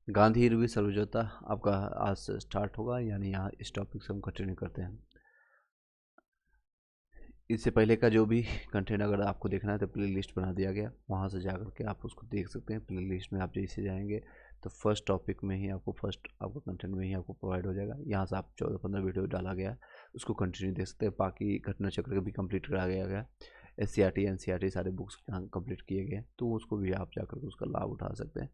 Gandhi Irwin समझौता आपका आज से स्टार्ट होगा, यानी यहाँ इस टॉपिक से हम कंटिन्यू करते हैं। इससे पहले का जो भी कंटेंट अगर आपको देखना है तो प्ले लिस्ट बना दिया गया, वहाँ से जा करके आप उसको देख सकते हैं। प्ले लिस्ट में आप जैसे जाएंगे तो फर्स्ट टॉपिक में ही आपको फर्स्ट आपका कंटेंट में ही आपको प्रोवाइड हो जाएगा। यहाँ से आप 14-15 वीडियो डाला गया है, उसको कंटिन्यू देख सकते हैं। बाकी घटना चक्र का भी कंप्लीट करा गया। SCRT NCRT सारे बुक्स कंप्लीट किए गए, तो उसको भी आप जाकर उसका लाभ उठा सकते हैं।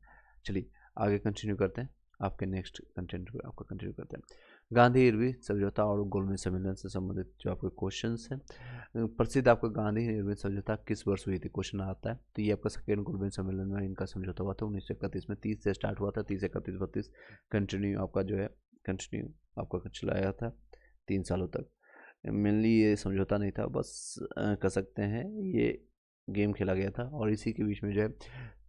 चलिए आगे कंटिन्यू करते हैं, आपके नेक्स्ट कंटेंट पर आपका कंटिन्यू करते हैं। गांधी इरविन समझौता और गोलमेज सम्मेलन से संबंधित जो आपके क्वेश्चंस हैं। प्रसिद्ध आपका गांधी इरविन समझौता किस वर्ष हुई थी, क्वेश्चन आता है। तो ये आपका सेकेंड गोलमेज सम्मेलन में इनका समझौता हुआ था 1931 में। 30 से स्टार्ट हुआ था, 30, 31, 32 कंटिन्यू आपका जो है कंटिन्यू आपका चलाया था 3 सालों तक। मेनली ये समझौता नहीं था, बस कह सकते हैं ये गेम खेला गया था। और इसी के बीच में जो है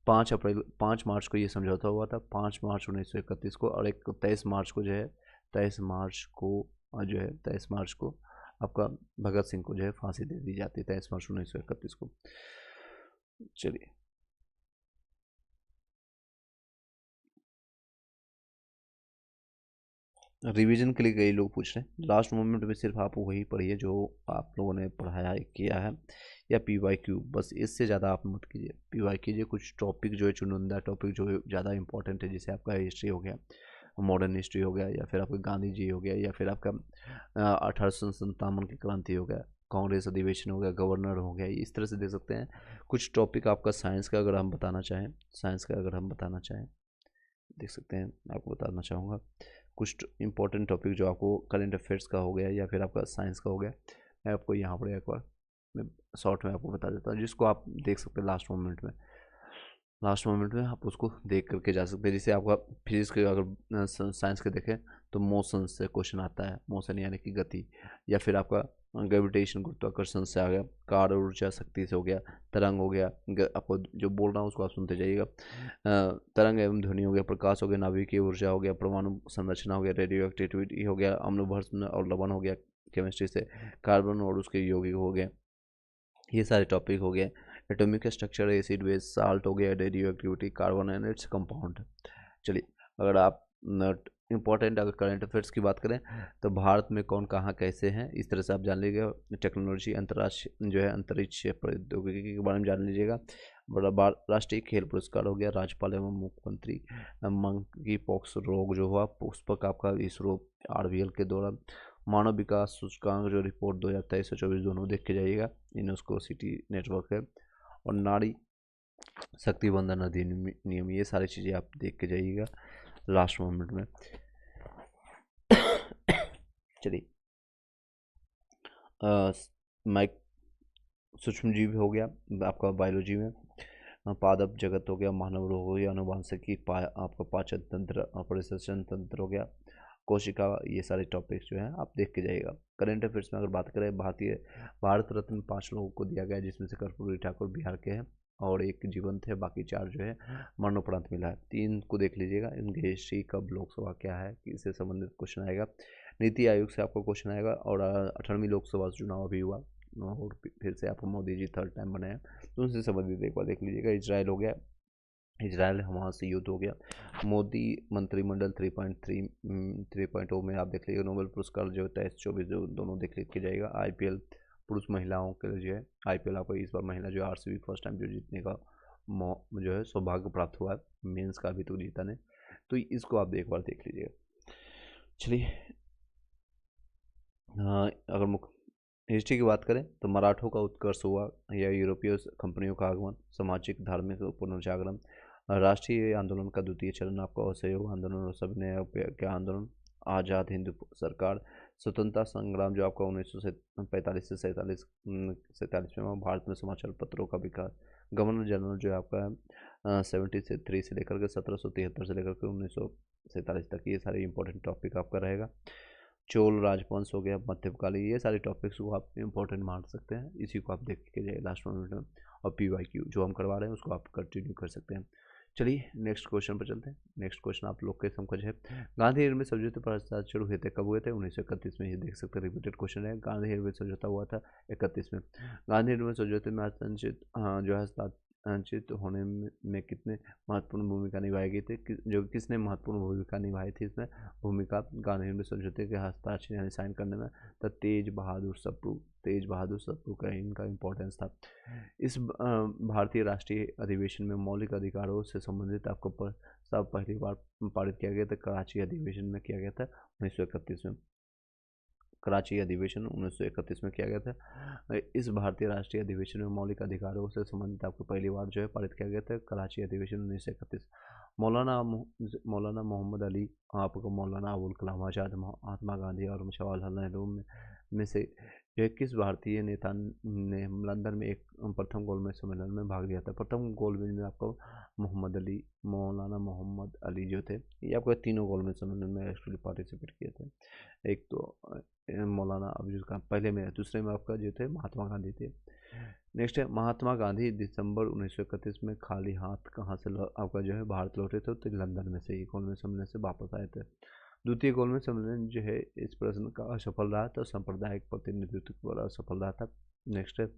5 मार्च को ये समझौता हुआ था, 5 मार्च 1931 को। और एक 23 मार्च को जो है 23 मार्च को जो है 23 मार्च को आपका भगत सिंह को जो है फांसी दे दी जाती है, 23 मार्च 1931 को। चलिए रिवीजन के लिए कई लोग पूछ रहे हैं, लास्ट मोमेंट में सिर्फ आप वही पढ़िए जो आप लोगों ने पढ़ाया है किया है, या PYQ, बस इससे ज़्यादा आप मत कीजिए। PY कीजिए कुछ टॉपिक जो है चुनिंदा टॉपिक जो ज़्यादा इंपॉर्टेंट है, जैसे आपका हिस्ट्री हो गया, मॉडर्न हिस्ट्री हो गया, या फिर आपका गांधी जी हो गया, या फिर आपका 1857 की क्रांति हो गया, कांग्रेस अधिवेशन हो गया, गवर्नर हो गया। इस तरह से देख सकते हैं कुछ टॉपिक आपका साइंस का अगर हम बताना चाहें, देख सकते हैं। आपको बताना चाहूँगा कुछ इंपॉर्टेंट टॉपिक जो आपको करंट अफेयर्स का हो गया या फिर आपका साइंस का हो गया। मैं आपको यहाँ पर एक बार मैं शॉर्ट में आपको बता देता हूँ, जिसको आप देख सकते हैं लास्ट मोमेंट में आप उसको देख करके जा सकते हैं। जैसे आपका फिजिक्स के अगर साइंस के देखें तो मोशन से क्वेश्चन आता है, मोशन यानी कि गति, या फिर आपका ग्रेविटेशन गुरुत्वाकर्षण से आ गया, कार्य ऊर्जा शक्ति से हो गया, तरंग हो गया। आपको जो बोल रहा हूँ उसको आप सुनते जाइएगा। तरंग एवं ध्वनि हो गया, प्रकाश हो गया, नाभिकीय ऊर्जा हो गया, परमाणु संरचना हो गया, रेडियो एक्टिविटी हो गया, अम्लभस्म और लवण हो गया केमिस्ट्री से, कार्बन और उसके यौगिक हो गए। ये सारे टॉपिक हो गए। Atomic structure, acid base, salt हो गया, radio activity, carbon and its compound. चलिए अगर आप इंपॉर्टेंट अगर करंट अफेयर्स की बात करें तो भारत में कौन कहाँ कैसे हैं, इस तरह से आप जान लीजिएगा। टेक्नोलॉजी अंतर्राष्ट्रीय जो है अंतरिक्ष प्रौद्योगिकी के बारे में जान लीजिएगा। बड़ा राष्ट्रीय खेल पुरस्कार हो गया, राज्यपाल एवं मुख्यमंत्री, मंकी पॉक्स रोग जो हुआ पुष्पक आपका इसरो RVL के दौरान, मानव विकास सूचकांक जो रिपोर्ट 2023 से 24 दोनों देख के जाइएगा, यूनेस्को सिटी नेटवर्क है, और नारी शक्ति वंदन अधिनियम, ये सारी चीज़ें आप देख के जाइएगा लास्ट मोमेंट में। चलिए माइक सूक्ष्म जीव हो गया आपका बायोलॉजी में, पादप जगत हो गया, मानव रोग हो गया, अनुवांशिकी, आपका पाचन तंत्र, परिश्वसन तंत्र हो गया, कोशिका, ये सारे टॉपिक्स जो हैं आप देख के जाइएगा। करंट अफेयर्स में अगर बात करें, भारत रत्न 5 लोगों को दिया गया, जिसमें से कर्पूरी ठाकुर बिहार के हैं और एक जीवंत है, बाकी 4 जो है मरणोपरांत मिला है। 3 को देख लीजिएगा। इनकी हिस्ट्री, कब लोकसभा क्या है, इससे संबंधित क्वेश्चन आएगा। नीति आयोग से आपको क्वेश्चन आएगा। और 18वीं लोकसभा चुनाव अभी हुआ और फिर से आपको मोदी जी 3rd टाइम बने हैं, तो उनसे संबंधित एक बार देख लीजिएगा। इजराइल हो गया, इजराइल हमास से युद्ध हो गया। मोदी मंत्रिमंडल 3.0 में आप देख लीजिए। नोबेल पुरस्कार जो 23-24 दोनों देख के जाएगा। IPL पुरुष महिलाओं के लिए जो है IPL आपको इस बार महिला जो RCB फर्स्ट टाइम जो जीतने का जो है सौभाग्य प्राप्त हुआ है, मेंस का अभी तो जीता नहीं, तो इसको आप एक बार देख लीजिएगा। चलिए अगर हिस्ट्री की बात करें तो मराठों का उत्कर्ष हुआ या यूरोपीय कंपनियों का आगमन, सामाजिक धार्मिक पुनर्जागरण, राष्ट्रीय आंदोलन का द्वितीय चरण आपका असहयोग आंदोलन और सविनय अवज्ञा आंदोलन, आज़ाद हिंद सरकार, स्वतंत्रता संग्राम जो आपका 1945 से 47 में, भारत में समाचार पत्रों का विकास, गवर्नर जनरल जो है आपका 73 से लेकर के 1773 से लेकर के 1947 तक, ये सारे इंपॉर्टेंट टॉपिक आपका रहेगा। चोल राजवंश हो गया, मध्यकालीन, ये सारे टॉपिक्स को आप इंपॉर्टेंट मान सकते हैं। इसी को आप देख के जाइए लास्ट मोमेंट में। और PYQ जो हम करवा रहे हैं उसको आप कंटिन्यू कर सकते हैं। चलिए नेक्स्ट क्वेश्चन पर चलते हैं। नेक्स्ट क्वेश्चन आप लोग के समझ है, गांधी इरविन समझौते पर हस्ताक्षर हुए थे, कब हुए थे? 1931 में। ये देख सकते हैं, रिपीटेड क्वेश्चन है। गांधी इरविन समझौता हुआ था 31 में। गांधी इरविन समझौते में चित होने में कितने महत्वपूर्ण भूमिका निभाई गई थी, जो किसने महत्वपूर्ण भूमिका निभाई थी इसमें भूमिका गांधी हिंद समझौते के हस्ताक्षर यानी साइन करने में, तो तेज बहादुर सप्रू का इनका इम्पोर्टेंस था। इस भारतीय राष्ट्रीय अधिवेशन में मौलिक अधिकारों से संबंधित आपको सब पहली बार पारित किया गया था कराची अधिवेशन में किया गया था 1931 में। कराची अधिवेशन 1931 में किया गया था। इस भारतीय राष्ट्रीय अधिवेशन में मौलिक अधिकारों से संबंधित आपको पहली बार जो है पारित किया गया था कराची अधिवेशन 1931। मौलाना मोहम्मद अली, आपको मौलाना अबुल कलाम आज़ाद, महात्मा गांधी और जवाहरलाल नेहरू में से जो किस भारतीय नेता ने लंदन में एक प्रथम गोलमेज सम्मेलन में भाग लिया था। प्रथम गोलमेज में आपको मौलाना मोहम्मद अली जो थे, ये आपको तीनों गोलमेज सम्मेलन में एक्चुअली पार्टिसिपेट किए थे। एक तो मौलाना अब्दुल कलाम पहले में, दूसरे में आपका जो थे महात्मा गांधी थे। नेक्स्ट है महात्मा गांधी दिसंबर 1931 में खाली हाथ कहाँ से आपका जो है भारत लौटे थे, तो लंदन में से ही गोलमेज सम्मेलन से वापस आए थे। द्वितीय गोलमेज सम्मेलन जो है इस प्रश्न का असफल रहा था, सांप्रदायिक प्रतिनिधित्व वाला असफल रहा था। नेक्स्ट है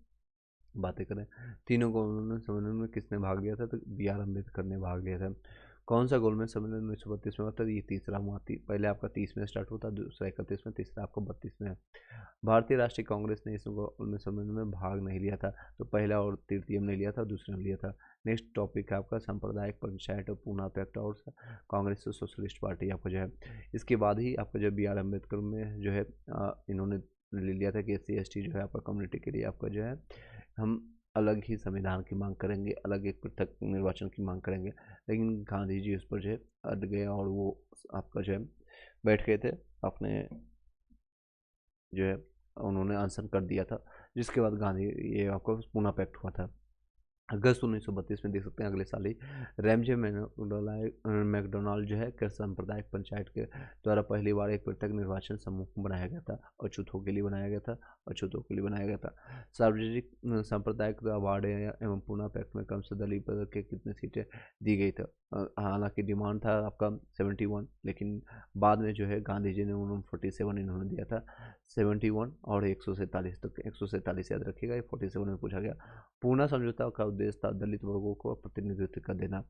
बातें करें तीनों गोलमेज सम्मेलन में किसने भाग लिया था, तो B.R. अम्बेडकर ने भाग लिया था। कौन सा गोलमेज सम्मेलन 1932 में होता है, ये तीसरा हुआ थी। पहले आपका 30 में स्टार्ट होता है, दूसरा 31 में, तीसरा आपको 32 में है। भारतीय राष्ट्रीय कांग्रेस ने इस गोलमेज सम्मेलन में भाग नहीं लिया था, तो पहला और तृतीय में लिया था, दूसरे में लिया था। नेक्स्ट टॉपिक है आपका सांप्रदायिक पंचायत और पूना पैक्ट और कांग्रेस और सोशलिस्ट पार्टी आपको जो है। इसके बाद ही आपको जो B.R. अम्बेडकर में जो है इन्होंने ले लिया था कि SC/ST जो है आपका कम्युनिटी के लिए आपका जो है हम अलग ही संविधान की मांग करेंगे, अलग एक पृथक निर्वाचन की मांग करेंगे। लेकिन गांधी जी उस पर जो है अड़ गए और वो आपका जो है बैठ गए थे अपने जो है, उन्होंने अनशन कर दिया था, जिसके बाद गांधी ये आपको पूना पैक्ट हुआ था। अगस्त 1932 में देख सकते हैं अगले साल ही रैमजे मैकडोनाल्ड जो है सांप्रदायिक पंचायत के द्वारा पहली बार एक पृथक निर्वाचन समूह बनाया गया था, अछूतों के लिए बनाया गया था, अछूतों के लिए बनाया गया था। सार्वजनिक सांप्रदायिक अवार्ड एवं पूना पैक्ट में कम से दलित पद के कितने सीटें दी गई था। हालांकि डिमांड था आपका 71, लेकिन बाद में जो है गांधी जी ने उन्होंने 47 इन्होंने दिया था, 71 और 147 तक, 147 याद रखिएगा, 47 में पूछा गया। पूना समझौता का उद्देश्य था दलित वर्गों को प्रतिनिधित्व कर देना।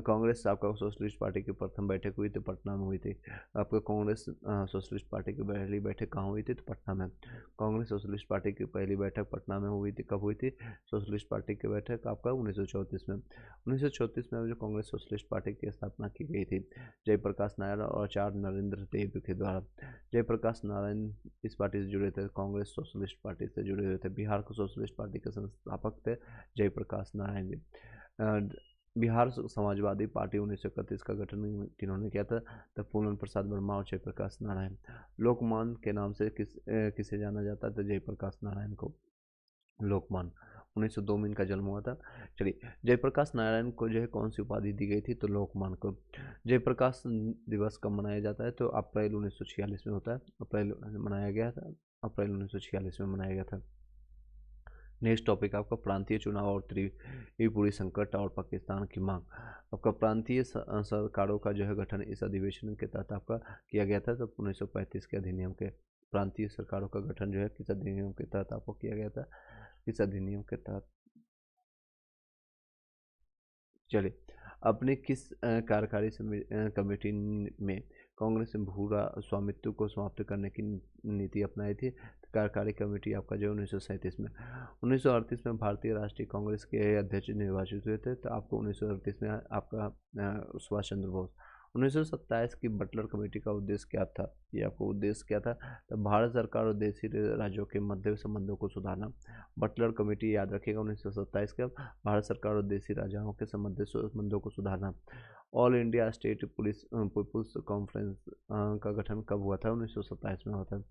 कांग्रेस आपका सोशलिस्ट पार्टी की प्रथम बैठक हुई थी पटना में हुई थी। आपका कांग्रेस सोशलिस्ट पार्टी की पहली बैठक कहाँ हुई थी, तो पटना में। कांग्रेस सोशलिस्ट पार्टी की पहली बैठक पटना में हुई थी, कब हुई थी, सोशलिस्ट पार्टी की बैठक आपका 1934 में। 1934 में जो कांग्रेस सोशलिस्ट पार्टी की स्थापना की गई थी जयप्रकाश नारायण और आचार्य नरेंद्र देव के द्वारा। जयप्रकाश नारायण इस पार्टी से जुड़े थे, कांग्रेस सोशलिस्ट पार्टी से जुड़े हुए थे। बिहार को सोशलिस्ट पार्टी के संस्थापक थे जयप्रकाश नारायण जी। बिहार समाजवादी पार्टी 1931 का गठन किन्होंने किया था, तो फूलन प्रसाद वर्मा और जयप्रकाश नारायण। लोकमान के नाम से किसे जाना जाता था, जयप्रकाश नारायण को लोकमान। 1902 में इनका जन्म हुआ था। चलिए जयप्रकाश नारायण को जो है कौन सी उपाधि दी गई थी, तो लोकमान को। जयप्रकाश दिवस कब मनाया जाता है, तो अप्रैल 1946 में होता है, अप्रैल मनाया गया था, अप्रैल 1946 में मनाया गया था। नेक्स्ट टॉपिक आपका प्रांतीय चुनाव और त्रिपुरी संकट और पाकिस्तान की मांग। आपका प्रांतीय सरकारों का जो है गठन इस अधिवेशन के तहत आपका किया गया था, तो 1935 के अधिनियम के प्रांतीय सरकारों का गठन जो है किस अधिनियम के तहत आपको किया गया था, इस अधिनियम के तहत। चलिए अपने किस कार्यकारी कमेटी में कांग्रेस ने भू स्वामित्व को समाप्त करने की नीति अपनाई थी, कार्यकारी कमेटी आपका जो 1937 में। 1938 में भारतीय राष्ट्रीय कांग्रेस के अध्यक्ष निर्वाचित हुए थे, तो आपको 1938 में आपका सुभाष चंद्र बोस। 1927 की बटलर कमेटी का उद्देश्य क्या था, ये आपको उद्देश्य क्या था, तो भारत सरकार और देशी राज्यों के मध्य संबंधों को सुधारना। बटलर कमेटी याद रखिएगा 1927 का, भारत सरकार और देशी राज्यों के संबंधों को सुधारना। All India state police people's conference का गठन कब हुआ था, 1927 में हुआ था।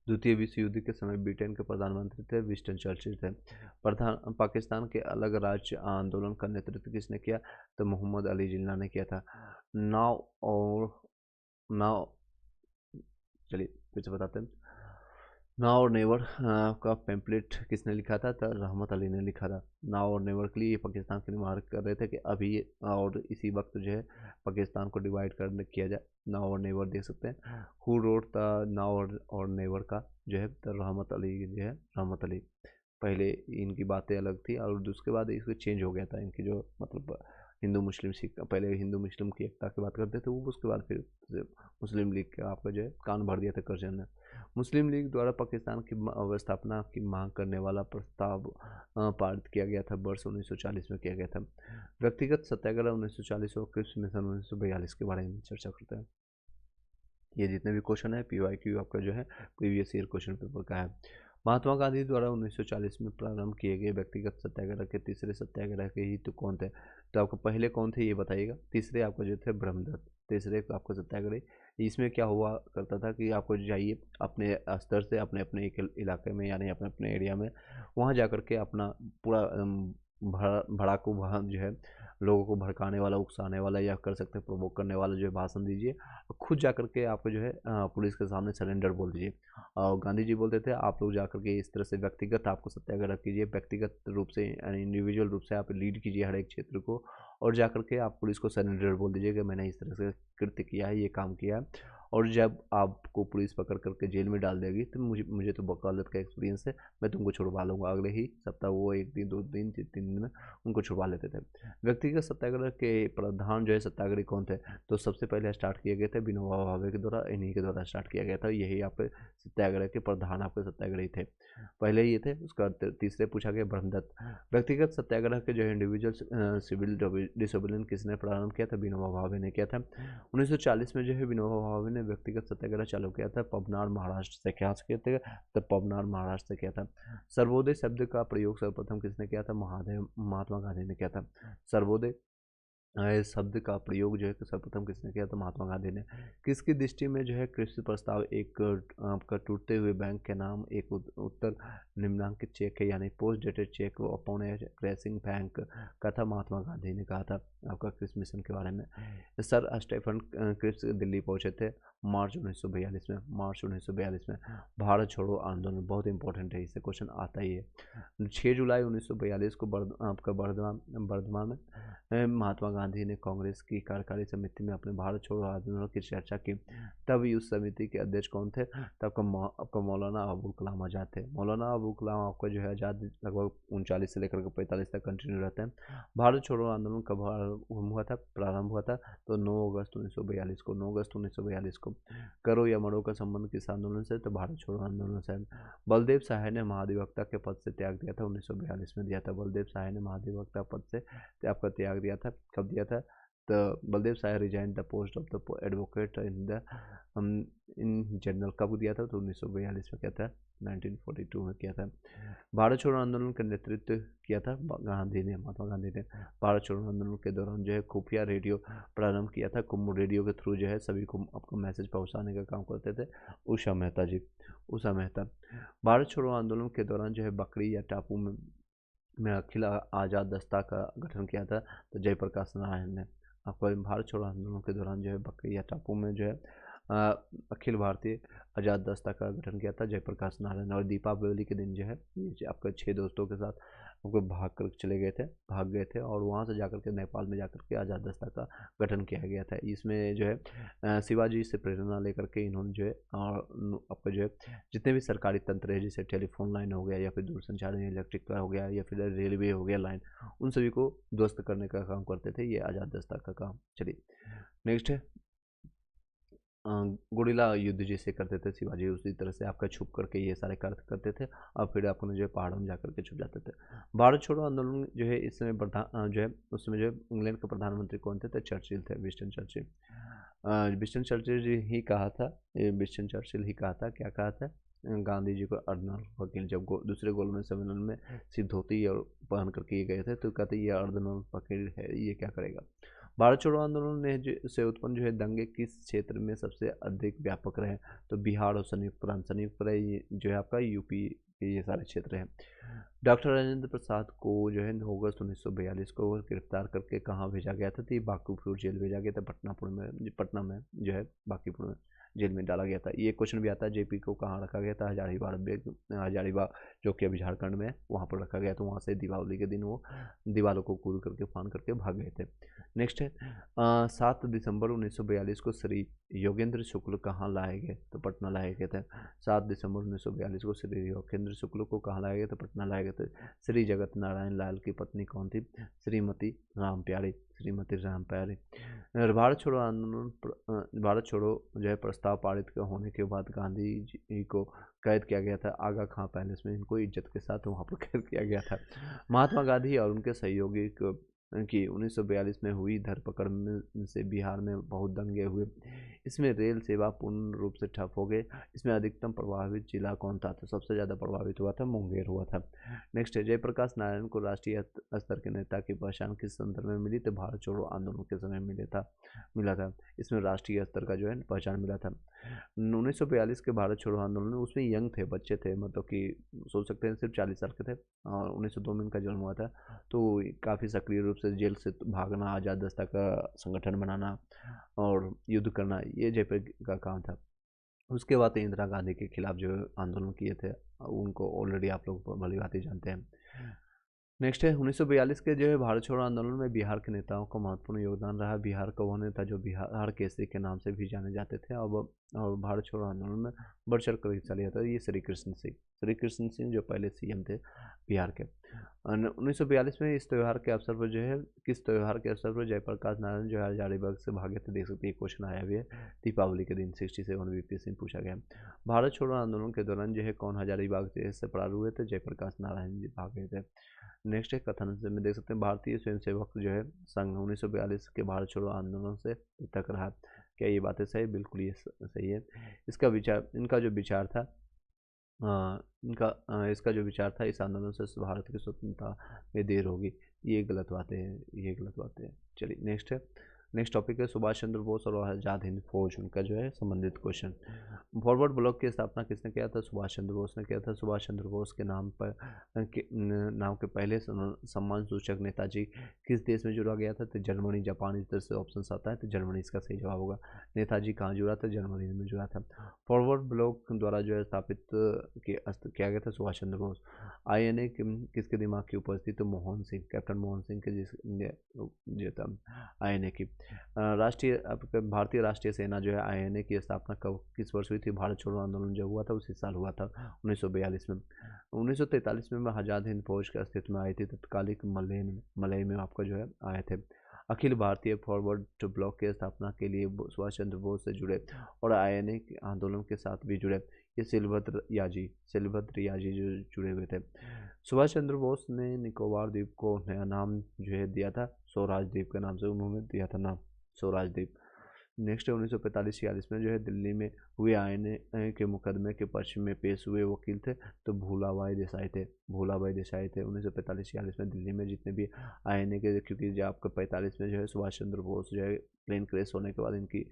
द्वितीय विश्व युद्ध के समय ब्रिटेन के प्रधानमंत्री थे विंस्टन चर्चिल थे। पाकिस्तान के अलग राज्य आंदोलन का नेतृत्व किसने किया, तो मोहम्मद अली जिन्ना ने किया था। नाउ चलिए फिर से बताते हैं। नाउ और नेवर का पैम्पलेट किसने लिखा था, तो रहमत अली ने लिखा था। नाउ और नेवर के लिए पाकिस्तान के लिए मार्क कर रहे थे कि अभी और इसी वक्त जो है पाकिस्तान को डिवाइड कर किया जाए। नाउ और नेवर देख सकते हैं। हु रोट द नाउ और नेवर का जो है, तो रहमत अली जो है, रहमत अली। पहले इनकी बातें अलग थी और उसके बाद इसको चेंज हो गया था, इनकी जो मतलब हिंदू मुस्लिम सिख, पहले हिंदू मुस्लिम की एकता की बात करते थे वो, उसके बाद फिर मुस्लिम लीग का आपका जो है कान भर दिया था करजन ने। मुस्लिम लीग द्वारा पाकिस्तान की अवस्थापना की मांग करने वाला प्रस्ताव पारित किया गया था, वर्ष 1940 में किया गया था। व्यक्तिगत सत्याग्रह 1940 और क्रिप्स मिशन 1942 के बारे में चर्चा करते हैं। ये जितने भी क्वेश्चन है PYQ आपका जो है प्रीवियस ईयर क्वेश्चन पेपर का है। महात्मा गांधी द्वारा 1940 में प्रारंभ किए गए व्यक्तिगत सत्याग्रह के तीसरे सत्याग्रह के ही तो कौन थे? तो आपको पहले कौन थे ये बताइएगा। तीसरे आपका जो थे ब्रह्मदत्त, तीसरे आपका सत्याग्रह। इसमें क्या हुआ करता था कि आपको जाइए अपने स्तर से अपने अपने एक इलाके में, यानी अपने अपने एरिया में, वहाँ जा कर के अपना पूरा भड़ाकू जो है लोगों को भड़काने वाला, उकसाने वाला, या कर सकते हैं प्रोवोक करने वाला जो है भाषण दीजिए। खुद जा कर के आपको जो है पुलिस के सामने सरेंडर बोल दीजिए। और गांधी जी बोलते थे आप लोग जा कर के इस तरह से व्यक्तिगत आपको सत्याग्रह कीजिए, व्यक्तिगत रूप से यानी इंडिविजुअल रूप से आप लीड कीजिए हर एक क्षेत्र को, और जा कर के आप पुलिस को सरेंडर बोल दीजिए कि मैंने इस तरह से कृत्य किया है, ये काम किया है। और जब आपको पुलिस पकड़ करके जेल में डाल देगी तो मुझे तो वकालत का एक्सपीरियंस है, मैं तुमको छुड़वा लूँगा। अगले ही सप्ताह वो 1 दिन 2 दिन 3 दिन में उनको छुड़वा लेते थे। व्यक्तिगत सत्याग्रह के प्रधान जो है सत्याग्रही कौन थे? तो सबसे पहले स्टार्ट किए गए थे विनोबा भावे के द्वारा, इन्हीं के द्वारा स्टार्ट किया गया था। यही आपके सत्याग्रह के प्रधान आपके सत्याग्रही थे, पहले ये थे। उसका तीसरे पूछा गया ब्रह्मदत्त। व्यक्तिगत सत्याग्रह के जो है इंडिविजुअल सिविल डिसोबेडियंस किसने प्रारंभ किया था? विनोबा भावे ने किया था। 1940 में जो है विनोबा भावे ने व्यक्तिगत सत्याग्रह चालू किया था, पवनार महाराष्ट्र से। क्या किया था? तो पवनार महाराष्ट्र से किया था। सर्वोदय शब्द का प्रयोग सर्वप्रथम किसने किया था? महात्मा गांधी ने किया था। सर्वोदय इस शब्द का प्रयोग जो है कि सर्वप्रथम किसने किया? तो महात्मा गांधी ने। किसकी दृष्टि में जो है कृषि प्रस्ताव एक आपका टूटते हुए बैंक के नाम एक उत्तर निम्नांकित चेक है, यानी पोस्ट डेटेड चेक अपॉन ए क्रैशिंग बैंक का था? महात्मा गांधी ने कहा था आपका क्रिप्स मिशन के बारे में। सर स्टेफन क्रिप्स दिल्ली पहुंचे थे मार्च 1942 में। मार्च 1942 में भारत छोड़ो आंदोलन बहुत इंपॉर्टेंट है, इससे क्वेश्चन आता ही है। 6 जुलाई 1942 को आपका बर्धमान में महात्मा गांधी ने कांग्रेस की कार्यकारी समिति में अपने भारत छोड़ो आंदोलन की चर्चा की। तब उस समिति के अध्यक्ष कौन थे? तब आपका मौलाना अबुल कलाम आज़ाद थे। मौलाना अबुल कलाम आपका जो है आज़ाद लगभग 39 से लेकर के 45 तक कंटिन्यू रहते हैं। भारत छोड़ो आंदोलन कब प्रारंभ हुआ था? तो 9 अगस्त 1942 को। 9 अगस्त 1942 को। करो या मरो का संबंध किस आंदोलन से? तो भारत छोड़ो आंदोलन से। बलदेव सहाय ने महाधिवक्ता के पद से त्याग दिया था, 1942 में दिया था। बलदेव सहाय ने महाधिवक्ता पद से आपका त्याग दिया था। कब दिया था? तो Baldev Sahay resign the post of the advocate in general कब दिया था? तो 1942 में किया था, 1942 में किया था। भारत छोड़ो आंदोलन का नेतृत्व किया था गांधी ने, महात्मा गांधी ने। भारत छोड़ो आंदोलन के दौरान जो है खुफिया रेडियो प्रारंभ किया था। कुंभ रेडियो के थ्रू जो है सभी को आपको मैसेज पहुंचाने का काम करते थे उषा मेहता जी, उषा मेहता। भारत छोड़ो आंदोलन के दौरान जो है बकरी या टापू में अखिल आज़ाद दस्ता का गठन किया था, तो जयप्रकाश नारायण ने। आपको भारत छोड़ो आंदोलन के दौरान जो है बकरी या टापू में जो है अखिल भारतीय आज़ाद दस्ता का गठन किया था जयप्रकाश नारायण। और दीपावली के दिन जो है ये आपके 6 दोस्तों के साथ आपको भाग गए थे और वहाँ से जाकर के नेपाल में जाकर के आज़ाद दस्ता का गठन किया गया था। इसमें जो है शिवाजी से प्रेरणा लेकर के इन्होंने जो है और आपका जो है जितने भी सरकारी तंत्र है, जैसे टेलीफोन लाइन हो गया या फिर दूरसंचार इलेक्ट्रिक का हो गया या फिर रेलवे हो गया लाइन, उन सभी को ध्वस्त करने का काम करते थे, ये आज़ाद दस्ता का काम। चलिए नेक्स्ट है गुरिल्ला युद्ध जैसे करते थे शिवाजी, उसी तरह से आपका छुप करके ये सारे कार्य करते थे और फिर आपको जो है पहाड़ों में जाकर के छुप जाते थे। भारत छोड़ो आंदोलन जो है इस समय जो है उस समय जो है इंग्लैंड के प्रधानमंत्री कौन थे? तो चर्चिल थे, विंस्टन चर्चिल। विंस्टन चर्चिल जी ही कहा था, विंस्टन चर्चिल ही कहा था, क्या कहा था? गांधी जी को अर्धनग्न वकील, जब दूसरे गोलमेज सम्मेलन में सिर्फ धोती और पहन करके ये गए थे तो कहते ये अर्धनग्न वकील है, ये क्या करेगा? भारत छोड़ो आंदोलन ने से उत्पन्न जो है दंगे किस क्षेत्र में सबसे अधिक व्यापक रहे? तो बिहार और संयुक्त प्रांत जो है आपका यूपी के ये सारे क्षेत्र हैं। डॉक्टर राजेंद्र प्रसाद को जो है 9 अगस्त 1942 को गिरफ्तार करके कहाँ भेजा गया था? तो ये बांकीपुर जेल भेजा गया था, पटना में जो है बांकीपुर में। जेल में डाला गया था। ये क्वेश्चन भी आता है जेपी को कहाँ रखा गया था, हजारीबाग जो कि अभी झारखंड में है वहाँ पर रखा गया। तो वहाँ से दीपावली के दिन वो दीवारों को कूद करके फांद करके भाग गए थे। नेक्स्ट है 7 दिसंबर 1942 को श्री योगेंद्र शुक्ल कहाँ लाए गए, तो पटना लाए गए थे। 7 दिसंबर 1942 को श्री योगेंद्र शुक्ल को कहाँ लाए गए, तो पटना लाए गए थे। श्री जगत नारायण लाल की पत्नी कौन थी, श्रीमती राम प्यारी, श्रीमती राम प्यारी। भारत छोड़ो आंदोलन भारत छोड़ो जो है प्रस्ताव पारित होने के बाद गांधी जी को कैद किया गया था आगा खां पैलेस में। इनको इज्जत के साथ वहाँ पर कैद किया गया था। महात्मा गांधी और उनके सहयोगी की 1942 में हुई धरपकड़ से बिहार में बहुत दंगे हुए। इसमें रेल सेवा पूर्ण रूप से ठप हो गए। इसमें अधिकतम प्रभावित जिला कौन था, तो सबसे ज़्यादा प्रभावित हुआ था मुंगेर हुआ था। नेक्स्ट है जयप्रकाश नारायण को राष्ट्रीय स्तर के नेता की पहचान किस संदर्भ में मिली, तो भारत छोड़ो आंदोलन के समय मिला था। इसमें राष्ट्रीय स्तर का जो है पहचान मिला था। 1942 के भारत छोड़ो आंदोलन में उसमें यंग थे, बच्चे थे, मतलब कि सोच सकते हैं सिर्फ 40 साल के थे और 1902 में इनका जन्म हुआ था। तो काफ़ी सक्रिय रूप से जेल से भागना, आज़ाद दस्ता का संगठन बनाना और युद्ध करना, ये जयप्रकाश का काम था। उसके बाद इंदिरा गांधी के खिलाफ जो आंदोलन किए थे उनको ऑलरेडी आप लोग भली भांति जानते हैं। नेक्स्ट है 1942 के जो है भारत छोड़ो आंदोलन में बिहार के नेताओं का महत्वपूर्ण योगदान रहा। बिहार का वो नेता जो बिहार केसरी के नाम से भी जाने जाते थे और भारत छोड़ो आंदोलन में बढ़ चढ़ कर हिस्सा लिया था। ये श्री कृष्ण सिंह जो पहले सीएम थे बिहार के। 1942 में इस त्यौहार के अवसर पर जो है किस त्यौहार के अवसर पर जयप्रकाश नारायण जो है हजारीबाग से भागे थे, देख सकते हैं क्वेश्चन आया भी है। दीपावली के दिन 67 बीपीएससी में पूछा गया। भारत छोड़ो आंदोलन के दौरान जो है कौन हजारीबाग से फरार हुए थे, जयप्रकाश नारायण जी भागे थे। नेक्स्ट है कथन से में देख सकते हैं भारतीय स्वयंसेवक जो है संघ 1942 के भारत छोड़ो आंदोलन से पृथक रहा। क्या ये बातें सही, बिल्कुल ये सही है। इनका जो विचार था इसका जो विचार था इस आंदोलन से भारत की स्वतंत्रता में देर होगी, ये गलत बातें हैं। चलिए नेक्स्ट टॉपिक है सुभाष चंद्र बोस और आज़ाद हिंद फौज, उनका जो है संबंधित क्वेश्चन। फॉरवर्ड ब्लॉक की स्थापना किसने किया था, सुभाष चंद्र बोस ने किया था। सुभाष चंद्र बोस के नाम के पहले सम्मान सूचक नेताजी किस देश में जुड़ा गया था, तो जर्मनी, जापान, इस तरह से ऑप्शन आता है, तो जर्मनी इसका सही जवाब होगा। नेताजी कहाँ जुड़ा था, जर्मनी में जुड़ा था। फॉरवर्ड ब्लॉक द्वारा जो है स्थापित किया गया था सुभाष चंद्र बोस। INA किसके दिमाग की उपज थी, तो मोहन सिंह, कैप्टन मोहन सिंह के जो था INA की। भारतीय राष्ट्रीय सेना जो है INA की स्थापना कब किस वर्ष हुई थी, भारत छोड़ो आंदोलन जब हुआ था उसी साल हुआ था 1942 में। 1943 में आज़ाद हिंद फौज के अस्तित्व में आई थी, तत्कालिक मलय में आपका जो है आए थे। अखिल भारतीय फॉरवर्ड ब्लॉक की स्थापना के लिए सुभाष चंद्र बोस से जुड़े और INA के आंदोलन के साथ भी जुड़े ये सिलभद्र याजी जो जुड़े हुए थे। सुभाष चंद्र बोस ने निकोबार द्वीप को नया नाम जो है दिया था, स्वराज द्वीप के नाम से उन्होंने दिया था नाम, स्वराज द्वीप। नेक्स्ट 1945-46 में जो है दिल्ली में हुए INA के मुकदमे के पक्ष में पेश हुए वकील थे, तो भूलाबाई देसाई थे। 1945-46 में दिल्ली में जितने भी INA के, क्योंकि जो आपका 45 में जो है सुभाष चंद्र बोस जो है प्लेन क्रैश होने के बाद इनकी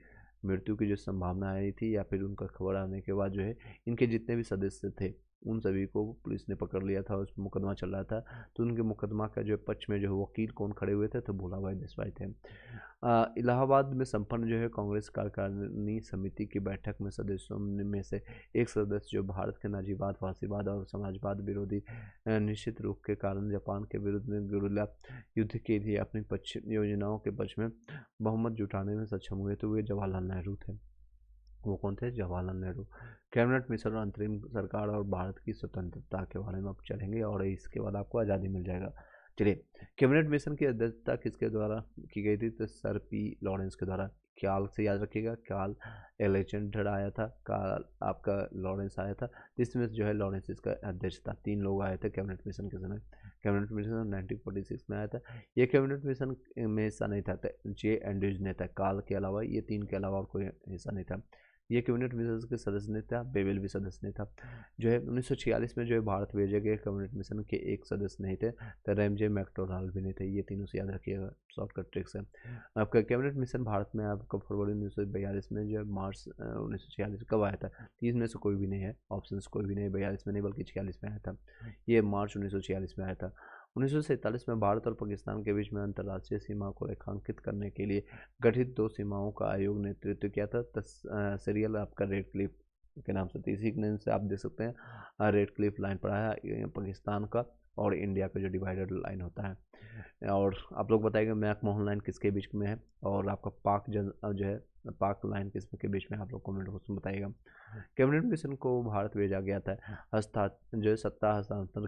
मृत्यु की जो संभावना आई थी या फिर उनका खबर आने के बाद जो है इनके जितने भी सदस्य थे उन सभी को पुलिस ने पकड़ लिया था, उस मुकदमा चल रहा था। तो उनके मुकदमा का जो पक्ष में जो वकील कौन खड़े हुए थे, तो भूलाबाई देसाई थे। इलाहाबाद में संपन्न जो है कांग्रेस कार्यकारिणी समिति की बैठक में सदस्यों में से एक सदस्य जो भारत के नाजीवाद, फासीवाद और समाजवाद विरोधी निश्चित रूप के कारण जापान के विरुद्ध में गुरिल्ला युद्ध के लिए अपनी योजनाओं के पक्ष में बहुमत जुटाने में सक्षम हुए, तो वे जवाहरलाल नेहरू थे। वो कौन थे, जवाहरलाल नेहरू। कैबिनेट मिशन और अंतरिम सरकार और भारत की स्वतंत्रता के बारे में आप चलेंगे और इसके बाद आपको आज़ादी मिल जाएगा। चलिए कैबिनेट मिशन की अध्यक्षता किसके द्वारा की गई थी, तो सर P लॉरेंस के द्वारा। ख्याल से याद रखिएगा, ख्याल एलेक्जेंडर आया था, काल आपका लॉरेंस आया था, जिसमें जो है लॉरेंस इसका अध्यक्ष था। 3 लोग आए थे कैबिनेट मिशन के समय। कैबिनेट मिशन 1946 में आया था। ये कैबिनेट मिशन में हिस्सा नहीं था, J एंड्रयूज ने था। काल के अलावा ये 3 के अलावा और कोई हिस्सा नहीं था। ये कैबिनेट मिशन के सदस्य नहीं था, बेवेल भी सदस्य नहीं था। जो है 1946 में जो है भारत भेजे गए कैबिनेट मिशन के एक सदस्य नहीं थे, तो रैमजे मैकडोनाल्ड भी नहीं थे। ये तीनों से याद रखिएगा, शॉर्टकट ट्रिक्स है आपका। कैबिनेट मिशन भारत में आपका फरवरी 1942 में जो है मार्च 1946 कब आया था, 30 में से कोई भी नहीं है, ऑप्शन कोई भी नहीं, 42 में नहीं बल्कि 46 में आया था। ये मार्च 1946 में आया था। 1947 में भारत और पाकिस्तान के बीच में अंतर्राष्ट्रीय सीमा को रेखांकित करने के लिए गठित 2 सीमाओं का आयोग ने नेतृत्व किया था। सीरियल आपका रेड क्लिफ के नाम से, इसी के नाम से आप देख सकते हैं रेड क्लिफ लाइन पड़ा है पाकिस्तान का और इंडिया का जो डिवाइडेड लाइन होता है। और आप लोग बताइएगा मैक-मोहन लाइन किसके बीच में है और आपका पाक जो है पाक लाइन किसके बीच में, आप लोग कमेंट बॉक्स में बताइएगा। कैबिनेट मिशन को भारत भेजा गया था जो सत्ता हस्तांतरण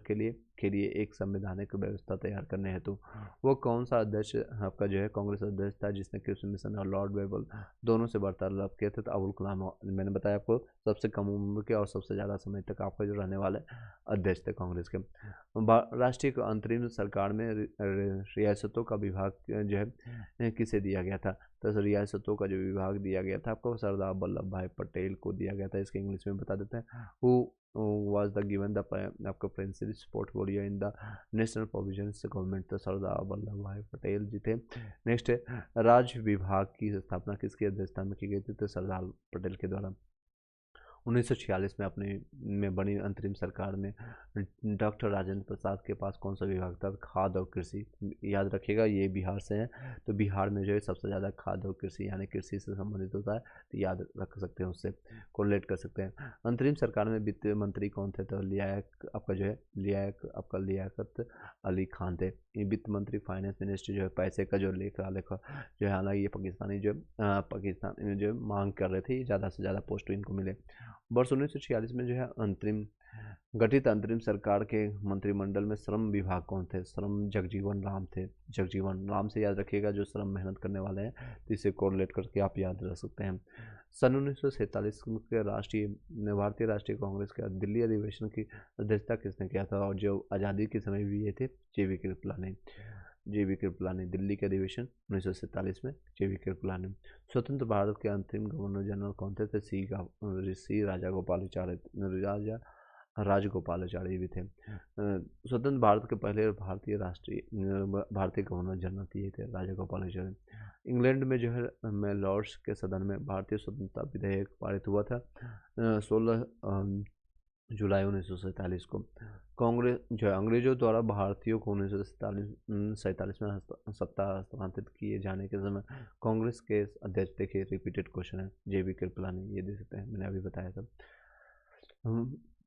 के लिए एक संवैधानिक व्यवस्था तैयार करने हेतु। वो कौन सा अध्यक्ष आपका जो है कांग्रेस अध्यक्ष था जिसने कृषि मिशन और लॉर्ड वेबल दोनों से वार्तालाप किए थे? तो अबुल कलाम। मैंने बताया आपको सबसे कम उम्र के और सबसे ज़्यादा समय तक आपका जो रहने वाले अध्यक्ष थे कांग्रेस के। राष्ट्रीय अंतरिम सरकार में रियासतों का विभाग जो है किसे दिया गया था? तो रियासतों का जो विभाग दिया गया था आपको सरदार वल्लभ भाई पटेल को दिया गया था। इसके इंग्लिश में बता देते हैं, who was the given the आपका principal portfolio in the national provisions government? तो सरदार वल्लभ भाई पटेल जी थे। नेक्स्ट है, राज्य विभाग की स्थापना किसकी अध्यक्षता में की गई थी? तो सरदार पटेल के द्वारा। 1946 में में बनी अंतरिम सरकार में डॉक्टर राजेंद्र प्रसाद के पास कौन सा विभाग था? खाद्य और कृषि। याद रखिएगा ये बिहार से हैं, तो बिहार में जो है सबसे ज़्यादा खाद्य और कृषि यानी कृषि से संबंधित होता है, तो याद रख सकते हैं, उससे कोरिलेट कर सकते हैं। अंतरिम सरकार में वित्त मंत्री कौन थे? तो लियाकत अली खान थे। ये वित्त मंत्री फाइनेंस मिनिस्टर जो है पैसे का जो लेखा जो है, हालांकि ये पाकिस्तान जो मांग कर रहे थे ज़्यादा से ज़्यादा पोस्ट इनको मिले। वर्ष 1946 में जो है गठित अंतरिम सरकार के मंत्रिमंडल में श्रम विभाग कौन थे? श्रम जगजीवन राम थे। जगजीवन राम से याद रखिएगा, जो श्रम मेहनत करने वाले हैं, तो इसे कोरिलेट करके आप याद रख सकते हैं। सन 1947 के भारतीय राष्ट्रीय कांग्रेस के दिल्ली अधिवेशन की अध्यक्षता किसने किया था? और जो आज़ादी के समय भी ये थे JV कृपलानी। दिल्ली के अधिवेशन 1947 में JV कृपलानी। स्वतंत्र भारत के अंतिम गवर्नर जनरल कौन थे? तो सी राजगोपालाचारी भी थे। स्वतंत्र भारत के पहले भारतीय गवर्नर जनरल ये थे राजगोपालाचारी। इंग्लैंड में जो है में लॉर्ड्स के सदन में भारतीय स्वतंत्रता विधेयक पारित हुआ था 16 जुलाई 1947 को। कांग्रेस जो है अंग्रेजों द्वारा भारतीयों को 1947 में सत्ता हस्तांतरित किए जाने के समय कांग्रेस के अध्यक्ष, देखिए रिपीटेड क्वेश्चन है, JV कृपलानी, ये दे सकते हैं, मैंने अभी बताया था।